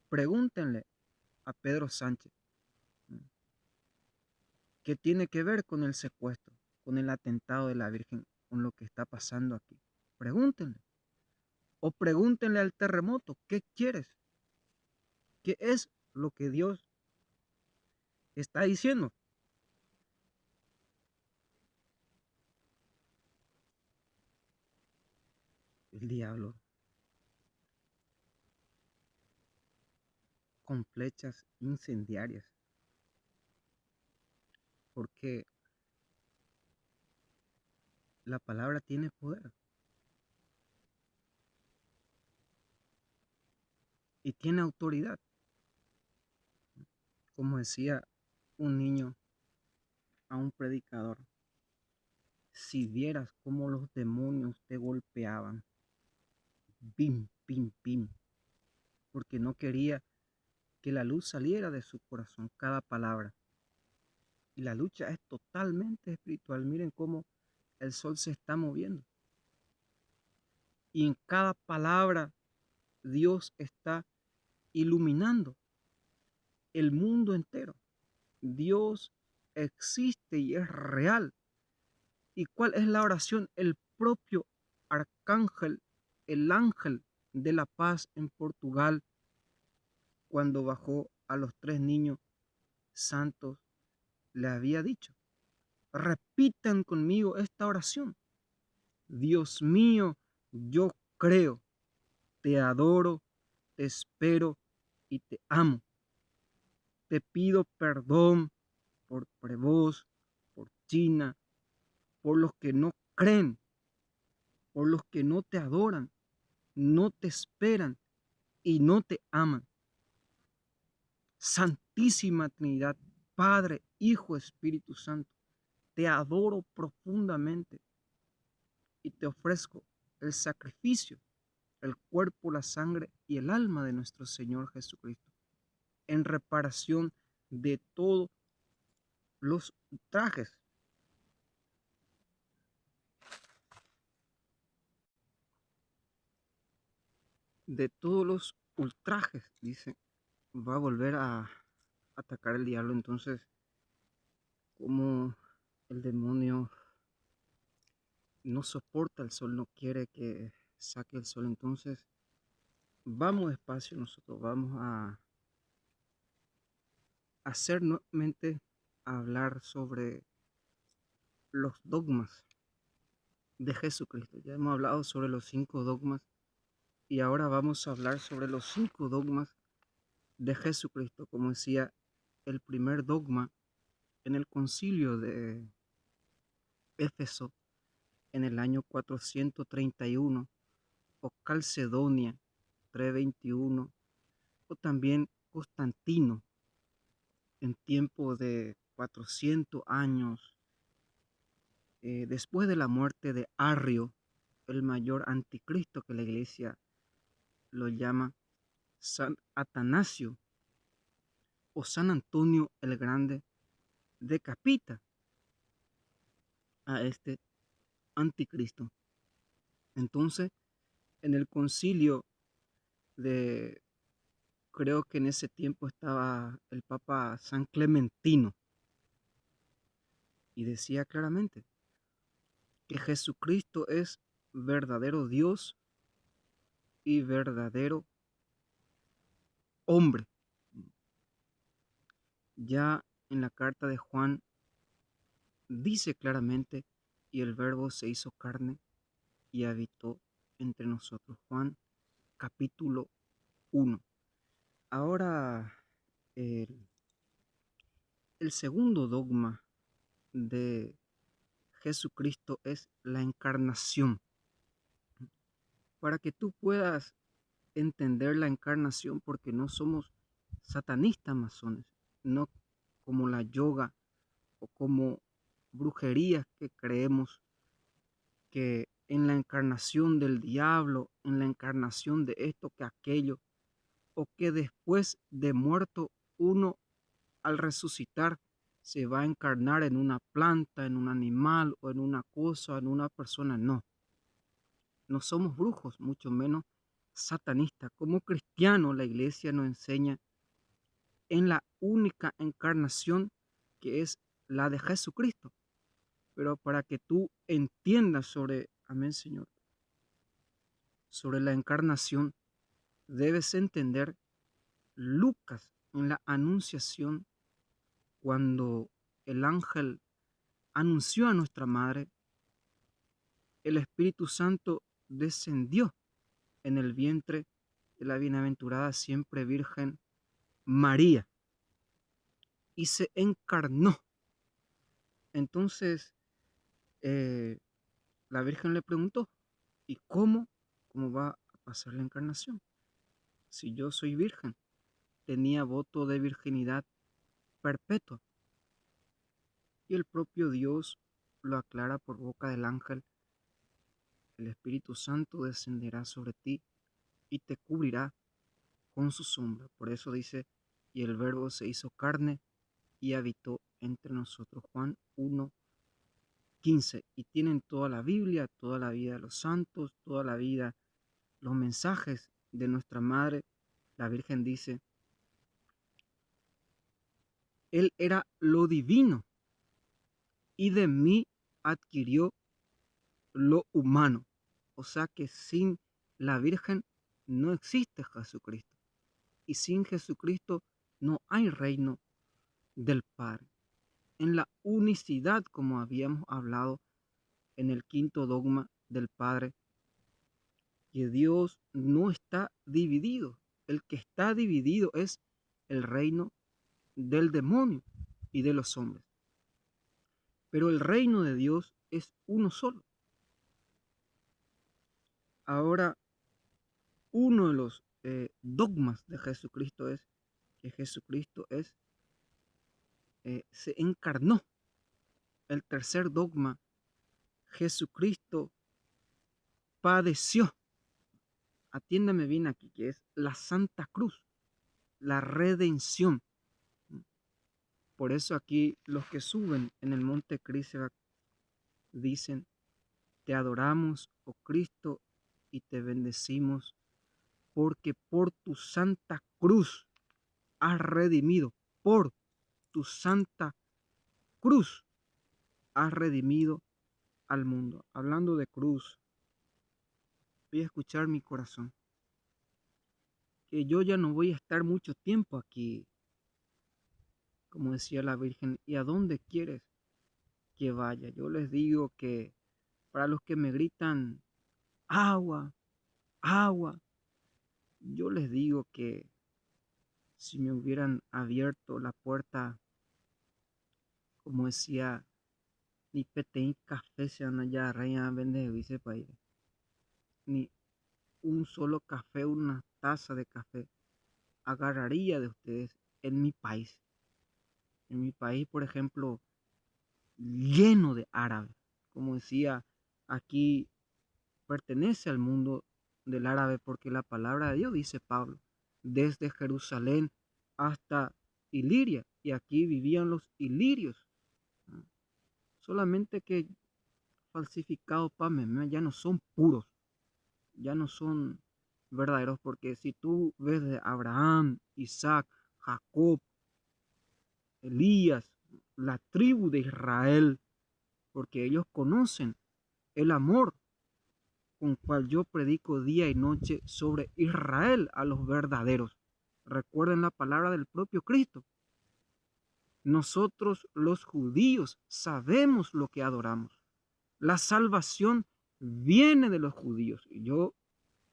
Pregúntenle a Pedro Sánchez qué tiene que ver con el secuestro, con el atentado de la Virgen, con lo que está pasando aquí. Pregúntenle. O pregúntenle al terremoto, ¿qué quieres? ¿Qué es lo que Dios está diciendo? El diablo con flechas incendiarias, porque la palabra tiene poder. y tiene autoridad. Como decía un niño a un predicador, si vieras cómo los demonios te golpeaban, pim, pim, pim, porque no quería que la luz saliera de su corazón, cada palabra. Y la lucha es totalmente espiritual. Miren cómo el sol se está moviendo. Y en cada palabra Dios está iluminando el mundo entero. Dios existe y es real. ¿Y cuál es la oración? El propio arcángel, el ángel de la paz en Portugal, cuando bajó a los 3 niños santos, le había dicho, repitan conmigo esta oración. Dios mío, yo creo, te adoro, te espero y te amo. Te pido perdón por Prevost, por China, por los que no creen, por los que no te adoran, no te esperan y no te aman. Santísima Trinidad, Padre, Hijo, Espíritu Santo, te adoro profundamente y te ofrezco el sacrificio, el cuerpo, la sangre y el alma de nuestro Señor Jesucristo, en reparación de todos los trajes, de todos los ultrajes, dice, va a volver a atacar el diablo. Entonces, como el demonio no soporta el sol, no quiere que saque el sol, entonces vamos despacio, nosotros vamos a hacer nuevamente hablar sobre los dogmas de Jesucristo. Ya hemos hablado sobre los 5 dogmas y ahora vamos a hablar sobre los 5 dogmas de Jesucristo. Como decía, el primer dogma en el concilio de Éfeso en el año 431, o Calcedonia 321, o también Constantino en tiempo de 400 años después de la muerte de Arrio, el mayor anticristo, que la iglesia lo llama San Atanasio o San Antonio el Grande, decapita a este anticristo. Entonces, en el concilio de, creo que en ese tiempo estaba el Papa San Clementino, y decía claramente que Jesucristo es verdadero Dios y verdadero hombre. Ya en la carta de Juan dice claramente, y el verbo se hizo carne y habitó entre nosotros. Juan capítulo 1. Ahora, el, el segundo dogma de Jesucristo es la encarnación. Para que tú puedas entender la encarnación, porque no somos satanistas masones, no como la yoga o como brujerías que creemos que en la encarnación del diablo, en la encarnación de esto que aquello, o que después de muerto uno al resucitar se va a encarnar en una planta, en un animal o en una cosa, en una persona. No, no somos brujos, mucho menos satanistas. Como cristianos, la iglesia nos enseña en la única encarnación que es la de Jesucristo. Pero para que tú entiendas sobre, amén Señor, sobre la encarnación, debes entender Lucas en la anunciación, cuando el ángel anunció a nuestra madre, el Espíritu Santo descendió en el vientre de la bienaventurada siempre Virgen María y se encarnó. Entonces eh, la Virgen le preguntó, ¿y cómo va a pasar la encarnación? si yo soy virgen, tenía voto de virginidad perpetua. Y el propio Dios lo aclara por boca del ángel: el Espíritu Santo descenderá sobre ti y te cubrirá con su sombra. Por eso dice: y el Verbo se hizo carne y habitó entre nosotros. Juan 1:15. Y tienen toda la Biblia, toda la vida de los santos, toda la vida, los mensajes de nuestra Madre. La Virgen dice: Él era lo divino y de mí adquirió lo humano. O sea que sin la Virgen no existe Jesucristo. Y sin Jesucristo no hay reino del Padre. En la unicidad, como habíamos hablado en el quinto dogma del Padre, que Dios no está dividido. El que está dividido es el reino del demonio y de los hombres. Pero el reino de Dios es uno solo. Ahora, uno de los dogmas de Jesucristo es que Jesucristo se encarnó. El tercer dogma: Jesucristo padeció. Atiéndame bien aquí, que es la Santa Cruz, la redención. Por eso aquí los que suben en el monte Crísega dicen: te adoramos, oh Cristo, y te bendecimos, porque por tu santa cruz has redimido, por tu santa cruz has redimido al mundo. Hablando de cruz, voy a escuchar mi corazón, que yo ya no voy a estar mucho tiempo aquí, como decía la Virgen. ¿Y a dónde quieres que vaya? Yo les digo que para los que me gritan agua, agua, yo les digo que si me hubieran abierto la puerta, como decía, ni peteín café se anda ya reina vende vice país, ni un solo café, una taza de café agarraría de ustedes en mi país. En mi país, por ejemplo, lleno de árabes. Como decía, aquí pertenece al mundo del árabe, porque la palabra de Dios, dice Pablo, desde Jerusalén hasta Iliria, y aquí vivían los ilirios. ¿No? Solamente que falsificados para meme, ya no son puros, ya no son verdaderos, porque si tú ves de Abraham, Isaac, Jacob, Elías, la tribu de Israel, porque ellos conocen el amor con cual yo predico día y noche sobre Israel a los verdaderos. Recuerden la palabra del propio Cristo. Nosotros los judíos sabemos lo que adoramos. La salvación viene de los judíos. Y yo,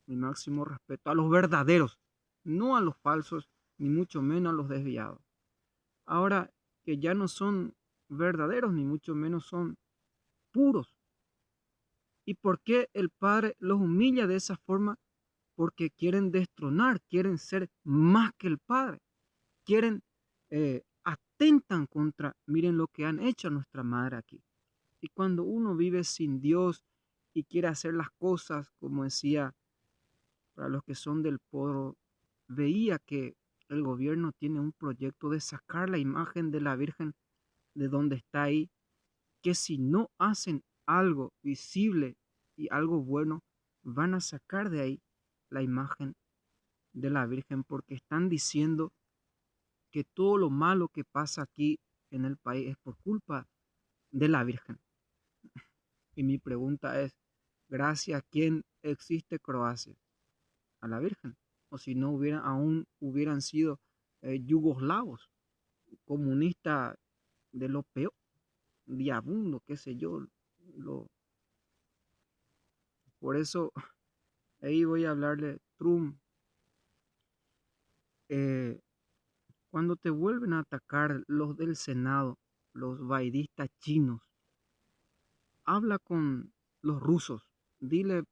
mi máximo respeto a los verdaderos, no a los falsos, ni mucho menos a los desviados. Ahora que ya no son verdaderos, ni mucho menos son puros. ¿Y por qué el Padre los humilla de esa forma? Porque quieren destronar, quieren ser más que el Padre, quieren, atentan contra, miren lo que han hecho a nuestra madre aquí. Y cuando uno vive sin Dios y quiere hacer las cosas, como decía, para los que son del pueblo, veía que el gobierno tiene un proyecto de sacar la imagen de la Virgen de donde está ahí, que si no hacen algo visible y algo bueno, van a sacar de ahí la imagen de la Virgen, porque están diciendo que todo lo malo que pasa aquí en el país es por culpa de la Virgen. Y mi pregunta es: ¿gracias a quién existe Croacia? A la Virgen. O si no hubieran, aún hubieran sido yugoslavos, comunistas de lo peor, diabundo, qué sé yo. Lo, por eso ahí voy a hablarle Trump. eh, Cuando te vuelven a atacar los del Senado, los vaidistas chinos, habla con los rusos, dile: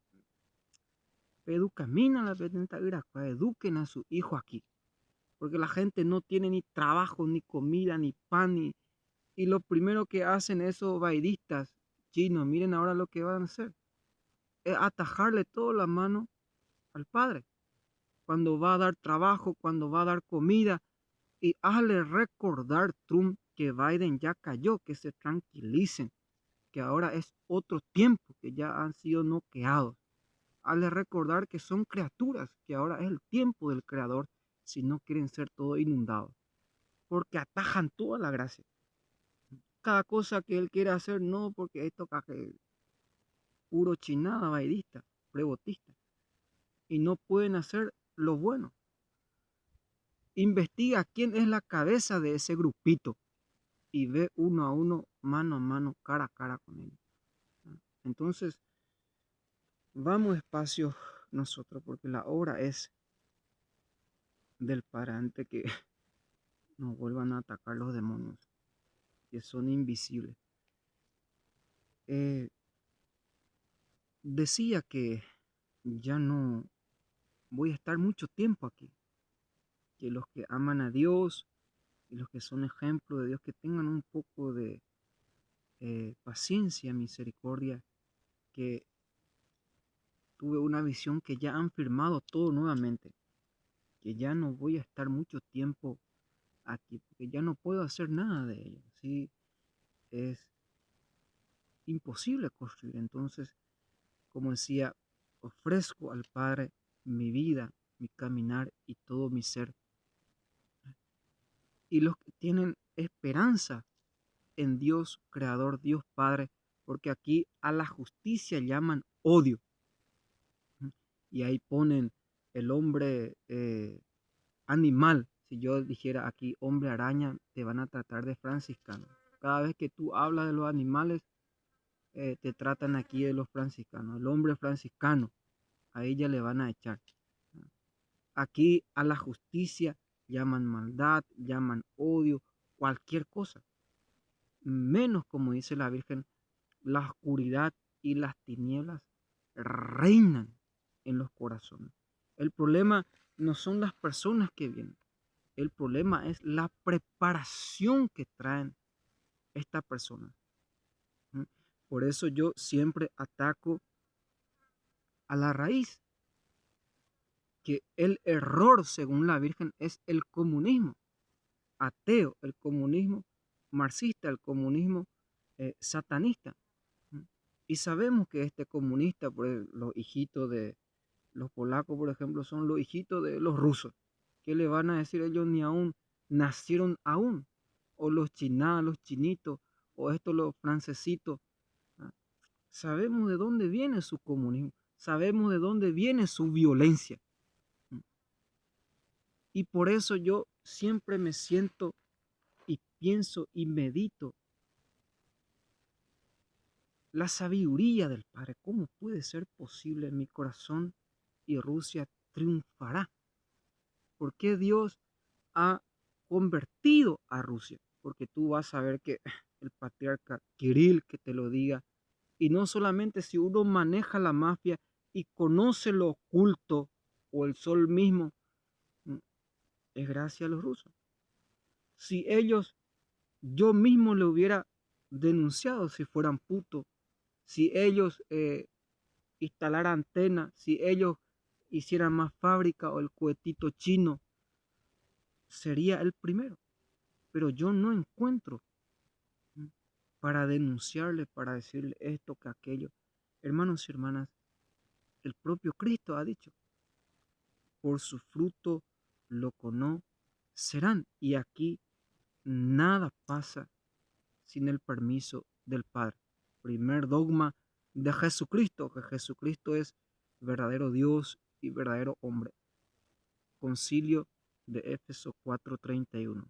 educamina la petenta irakua, eduquen a su hijo aquí, porque la gente no tiene ni trabajo, ni comida, ni pan, y lo primero que hacen esos baidistas chinos, miren ahora lo que van a hacer, es atajarle toda la mano al padre, cuando va a dar trabajo, cuando va a dar comida, y hazle recordar Trump que Biden ya cayó, que se tranquilicen, que ahora es otro tiempo, que ya han sido noqueados. Hazle recordar que son criaturas, que ahora es el tiempo del Creador, si no quieren ser todo inundados, porque atajan toda la gracia. Cada cosa que él quiere hacer, no, porque esto que puro chinada, baidista, prebotista, y no pueden hacer lo bueno. Investiga quién es la cabeza de ese grupito y ve uno a uno, mano a mano, cara a cara con ellos. Entonces, vamos despacio nosotros, porque la obra es del Padre antes que nos vuelvan a atacar los demonios, que son invisibles. Decía que ya no voy a estar mucho tiempo aquí, que los que aman a Dios y los que son ejemplo de Dios, que tengan un poco de paciencia, misericordia, que tuve una visión que ya han firmado todo nuevamente, que ya no voy a estar mucho tiempo aquí, porque ya no puedo hacer nada de ello, ¿sí? Es imposible construir. Entonces, como decía, ofrezco al Padre mi vida, mi caminar y todo mi ser. Y los que tienen esperanza en Dios Creador, Dios Padre, porque aquí a la justicia llaman odio. Y ahí ponen el hombre animal. Si yo dijera aquí hombre araña, te van a tratar de franciscano. Cada vez que tú hablas de los animales, te tratan aquí de los franciscanos. El hombre franciscano, a ella le van a echar. Aquí a la justicia llaman maldad, llaman odio, cualquier cosa. Menos, como dice la Virgen, la oscuridad y las tinieblas reinan en los corazones. El problema no son las personas que vienen. El problema es la preparación que traen estas personas. Por eso yo siempre ataco a la raíz, que el error, según la Virgen, es el comunismo ateo, el comunismo marxista, el comunismo satanista. Y sabemos que este comunista, los hijitos de los polacos, por ejemplo, son los hijitos de los rusos. ¿Qué le van a decir ellos? Ni aún nacieron aún. O los chinas, los chinitos, o estos los francesitos. Sabemos de dónde viene su comunismo. Sabemos de dónde viene su violencia. Y por eso yo siempre me siento y pienso y medito la sabiduría del Padre. ¿Cómo puede ser posible en mi corazón y Rusia triunfará? ¿Por qué Dios ha convertido a Rusia? Porque tú vas a ver que el patriarca Kirill que te lo diga, y no solamente si uno maneja la mafia y conoce lo oculto o el sol mismo, es gracias a los rusos. Si ellos, yo mismo le hubiera denunciado si fueran putos, si ellos instalaran antenas, si ellos hicieran más fábrica o el cohetito chino, sería el primero. Pero yo no encuentro para denunciarle, para decirle esto que aquello. Hermanos y hermanas, el propio Cristo ha dicho, por su fruto lo conocerán. Y aquí nada pasa sin el permiso del Padre. Primer dogma de Jesucristo, que Jesucristo es verdadero Dios y verdadero hombre. Concilio de Éfeso 4:31,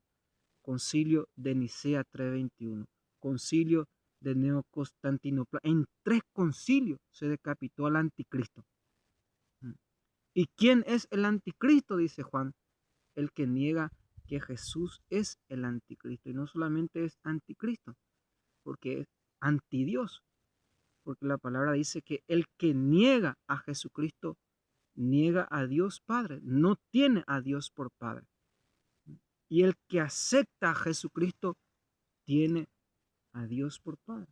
Concilio de Nicea 3:21, Concilio de Neoconstantinopla. En 3 concilios se decapitó al anticristo. ¿Y quién es el anticristo? Dice Juan, el que niega que Jesús es el anticristo. Y no solamente es anticristo, porque es antidios. Porque la palabra dice que el que niega a Jesucristo niega a Dios Padre, no tiene a Dios por Padre. Y el que acepta a Jesucristo tiene a Dios por Padre.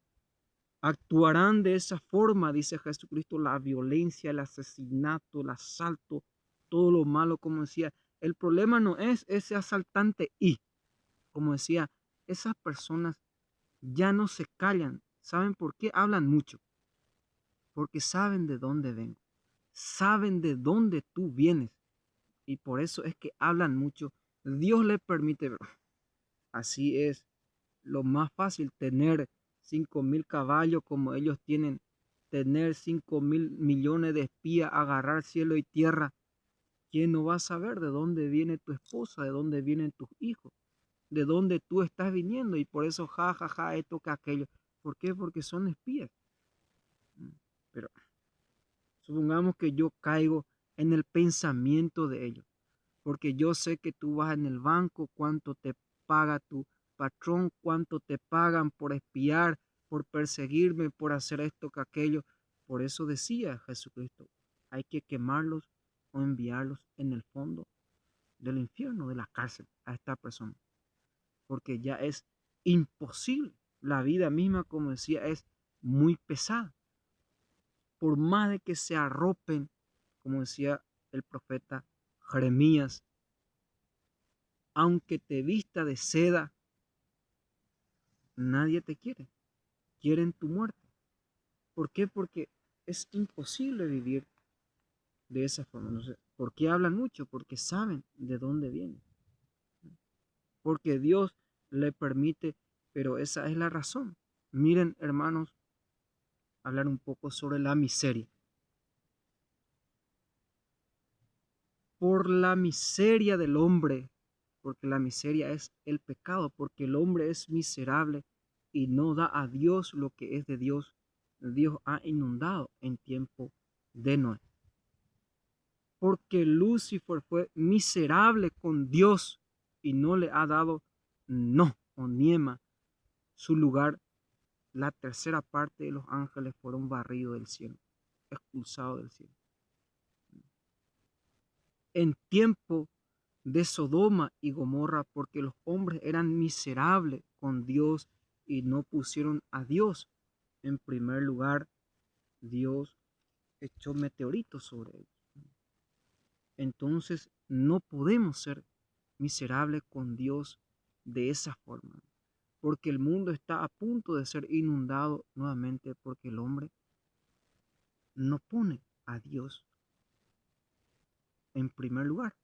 Actuarán de esa forma, dice Jesucristo, la violencia, el asesinato, el asalto, todo lo malo, como decía. El problema no es ese asaltante y, como decía, esas personas ya no se callan. ¿Saben por qué? Hablan mucho. Porque saben de dónde vengo. Saben de dónde tú vienes. Y por eso es que hablan mucho. Dios le permite, así es lo más fácil, tener 5.000 caballos como ellos tienen, tener 5.000 millones de espías, agarrar cielo y tierra. ¿Quién no va a saber de dónde viene tu esposa, de dónde vienen tus hijos, de dónde tú estás viniendo? Y por eso, ja, ja, ja, esto que aquello. ¿Por qué? Porque son espías. Pero supongamos que yo caigo en el pensamiento de ellos, porque yo sé que tú vas en el banco, cuánto te paga tu patrón, cuánto te pagan por espiar, por perseguirme, por hacer esto que aquello. Por eso decía Jesucristo, hay que quemarlos o enviarlos en el fondo del infierno, de la cárcel, a esta persona, porque ya es imposible. La vida misma, como decía, es muy pesada. Por más de que se arropen, como decía el profeta Jeremías, aunque te vista de seda, nadie te quiere. Quieren tu muerte. ¿Por qué? Porque es imposible vivir de esa forma. No sé, ¿por qué hablan mucho? Porque saben de dónde vienen. Porque Dios le permite, pero esa es la razón. Miren, hermanos, hablar un poco sobre la miseria. Por la miseria del hombre, porque la miseria es el pecado, porque el hombre es miserable y no da a Dios lo que es de Dios. Dios ha inundado en tiempo de Noé. Porque Lucifer fue miserable con Dios y no le ha dado no o niema su lugar. La tercera parte de los ángeles fueron barridos del cielo, expulsados del cielo. En tiempo de Sodoma y Gomorra, porque los hombres eran miserables con Dios y no pusieron a Dios en primer lugar, Dios echó meteoritos sobre ellos. Entonces no podemos ser miserables con Dios de esa forma, porque el mundo está a punto de ser inundado nuevamente porque el hombre no pone a Dios en primer lugar,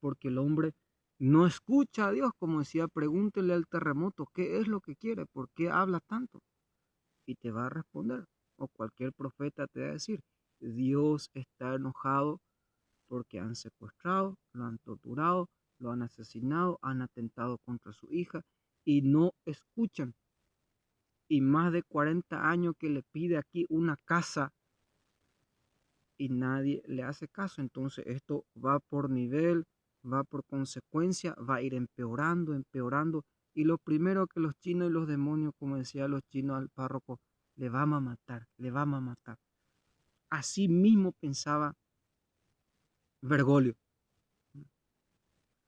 porque el hombre no escucha a Dios, como decía, pregúntele al terremoto, ¿qué es lo que quiere? ¿Por qué habla tanto? Y te va a responder, o cualquier profeta te va a decir, Dios está enojado porque han secuestrado, lo han torturado, lo han asesinado, han atentado contra su hija y no escuchan. Y más de 40 años que le pide aquí una casa y nadie le hace caso. Entonces esto va por nivel, va por consecuencia, va a ir empeorando, empeorando. Y lo primero que los chinos y los demonios, como decía los chinos al párroco, le vamos a matar, le vamos a matar. Así mismo pensaba Bergoglio.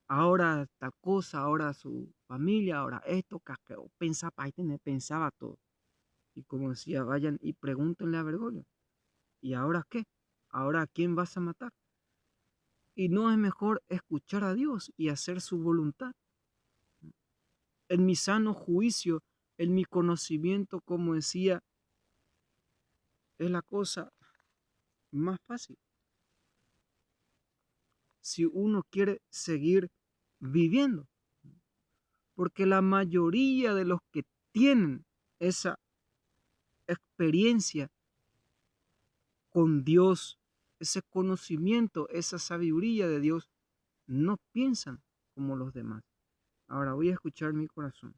Ahora tal cosa, ahora su familia, ahora esto, que pensaba, ahí pensaba todo. Y como decía, vayan y pregúntenle a Bergoglio, ¿y ahora qué? ¿Ahora a quién vas a matar? Y no es mejor escuchar a Dios y hacer su voluntad. En mi sano juicio, en mi conocimiento, como decía, es la cosa más fácil. Si uno quiere seguir viviendo, porque la mayoría de los que tienen esa experiencia con Dios, ese conocimiento, esa sabiduría de Dios, no piensan como los demás. Ahora voy a escuchar mi corazón.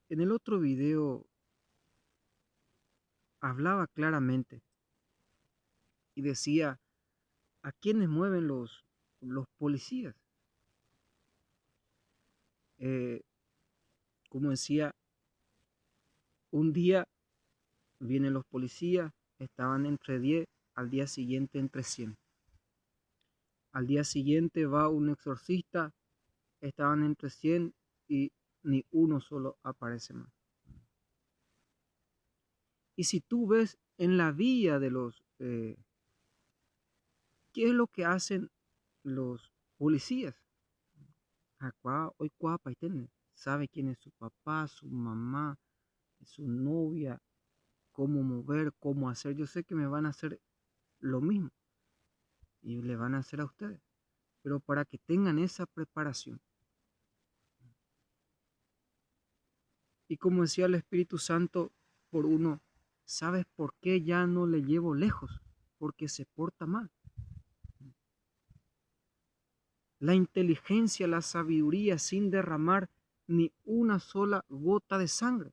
En el otro video hablaba claramente y decía a quiénes mueven los policías. Eh, como decía, un día vienen los policías estaban entre 10, al día siguiente entre 100. Al día siguiente va un exorcista, estaban entre 100 y ni uno solo aparece más. Y si tú ves en la vida de ¿qué es lo que hacen los policías? Hoy cuapa y sabe quién es su papá, su mamá, su novia, cómo mover, cómo hacer. Yo sé que me van a hacer lo mismo y le van a hacer a ustedes, pero para que tengan esa preparación. Y como decía el Espíritu Santo por uno, ¿sabes por qué ya no le llevo lejos? Porque se porta mal. La inteligencia, la sabiduría sin derramar ni una sola gota de sangre.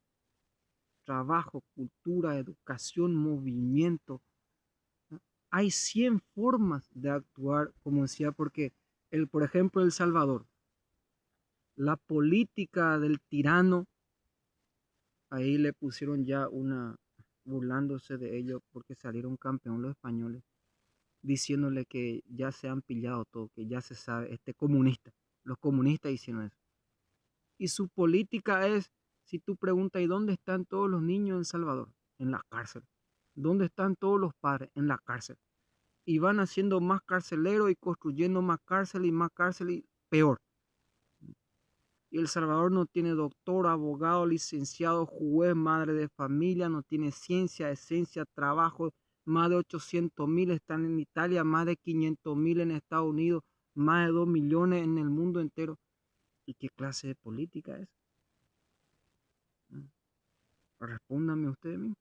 Trabajo, cultura, educación, movimiento. Hay 100 formas de actuar, como decía, porque por ejemplo, El Salvador, la política del tirano, ahí le pusieron ya burlándose de ellos porque salieron campeón los españoles, diciéndole que ya se han pillado todo, que ya se sabe, comunista, los comunistas hicieron eso. Y su política es, si tú preguntas, ¿y dónde están todos los niños en El Salvador? En la cárcel. ¿Dónde están todos los padres? En la cárcel. Y van haciendo más carceleros y construyendo más cárcel y peor. Y El Salvador no tiene doctor, abogado, licenciado, juez, madre de familia, no tiene ciencia, esencia, trabajo. Más de 800.000 están en Italia, más de 500.000 en Estados Unidos, más de 2 millones en el mundo entero. ¿Y qué clase de política es? Respóndame usted mismo.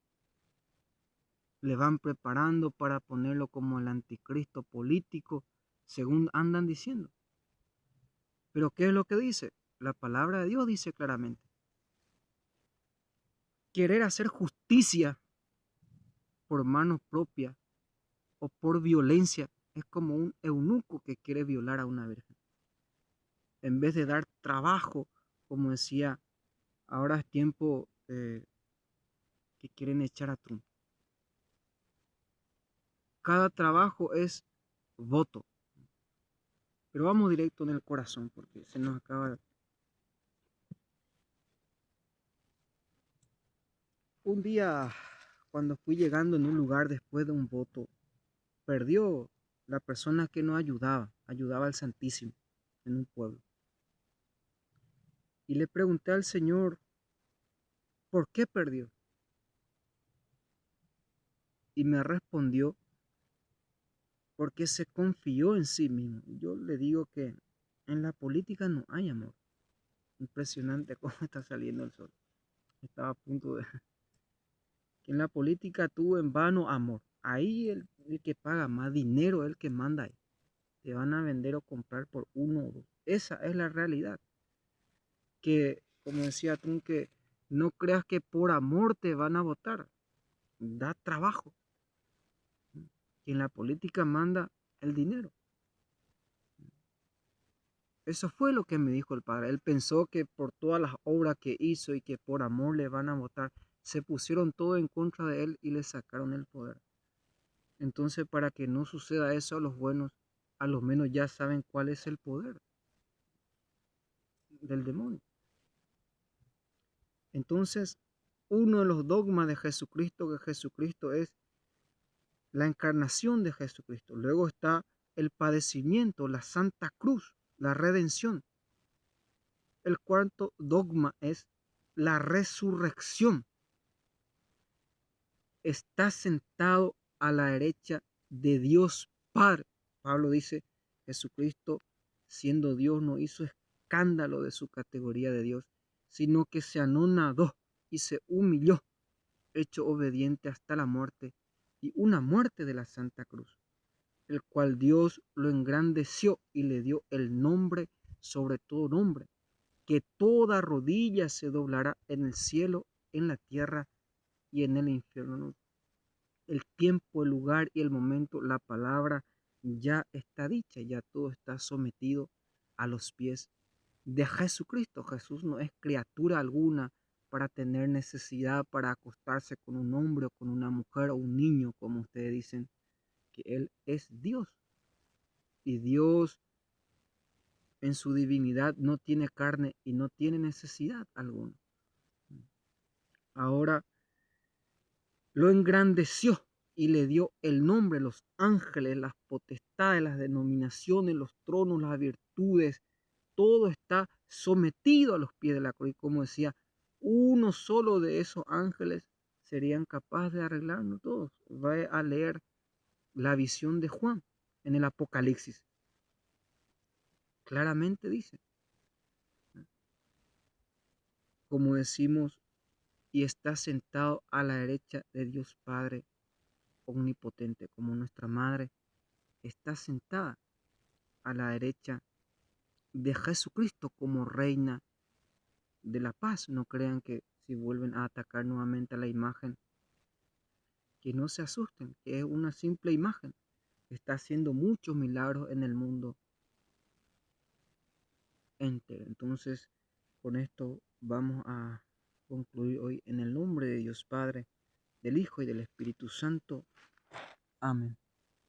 Le van preparando para ponerlo como el anticristo político, según andan diciendo. Pero ¿qué es lo que dice? La palabra de Dios dice claramente. Querer hacer justicia por mano propia o por violencia es como un eunuco que quiere violar a una virgen. En vez de dar trabajo, como decía, ahora es tiempo que quieren echar a Trump. Cada trabajo es voto. Pero vamos directo en el corazón porque se nos acaba. Un día, cuando fui llegando en un lugar después de un voto, perdió la persona que nos ayudaba al Santísimo en un pueblo. Y le pregunté al Señor, ¿por qué perdió? Y me respondió, porque se confió en sí mismo. Yo le digo que en la política no hay amor. Impresionante cómo está saliendo el sol. Estaba a punto de... Que en la política tuvo en vano amor. Ahí el que paga más dinero es el que manda ahí. Te van a vender o comprar por uno o dos. Esa es la realidad. Que, como decía Trump, que no creas que por amor te van a votar. Da trabajo. Y en la política manda el dinero. Eso fue lo que me dijo el padre. Él pensó que por todas las obras que hizo y que por amor le van a votar, se pusieron todo en contra de él y le sacaron el poder. Entonces, para que no suceda eso a los buenos, a lo menos ya saben cuál es el poder del demonio. Entonces, uno de los dogmas de Jesucristo, que Jesucristo es la encarnación de Jesucristo. Luego está el padecimiento, la Santa Cruz, la redención. El cuarto dogma es la resurrección. Está sentado a la derecha de Dios Padre. Pablo dice, Jesucristo, siendo Dios, no hizo escándalo de su categoría de Dios, sino que se anonadó y se humilló, hecho obediente hasta la muerte, y una muerte de la Santa Cruz, el cual Dios lo engrandeció y le dio el nombre sobre todo nombre, que toda rodilla se doblará en el cielo, en la tierra y en el infierno. El tiempo, el lugar y el momento, la palabra ya está dicha, ya todo está sometido a los pies de Jesucristo. Jesús no es criatura alguna, para tener necesidad, para acostarse con un hombre o con una mujer o un niño, como ustedes dicen, que Él es Dios. Y Dios en su divinidad no tiene carne y no tiene necesidad alguna. Ahora lo engrandeció y le dio el nombre, los ángeles, las potestades, las denominaciones, los tronos, las virtudes, todo está sometido a los pies de la cruz. Y como decía, uno solo de esos ángeles serían capaces de arreglarnos todos. Va a leer la visión de Juan en el Apocalipsis. Claramente dice, como decimos, y está sentado a la derecha de Dios Padre omnipotente, como nuestra madre está sentada a la derecha de Jesucristo como reina de la paz. No crean que si vuelven a atacar nuevamente a la imagen, que no se asusten, que es una simple imagen. Está haciendo muchos milagros en el mundo entero. Entonces, con esto vamos a concluir hoy en el nombre de Dios Padre, del Hijo y del Espíritu Santo. Amén.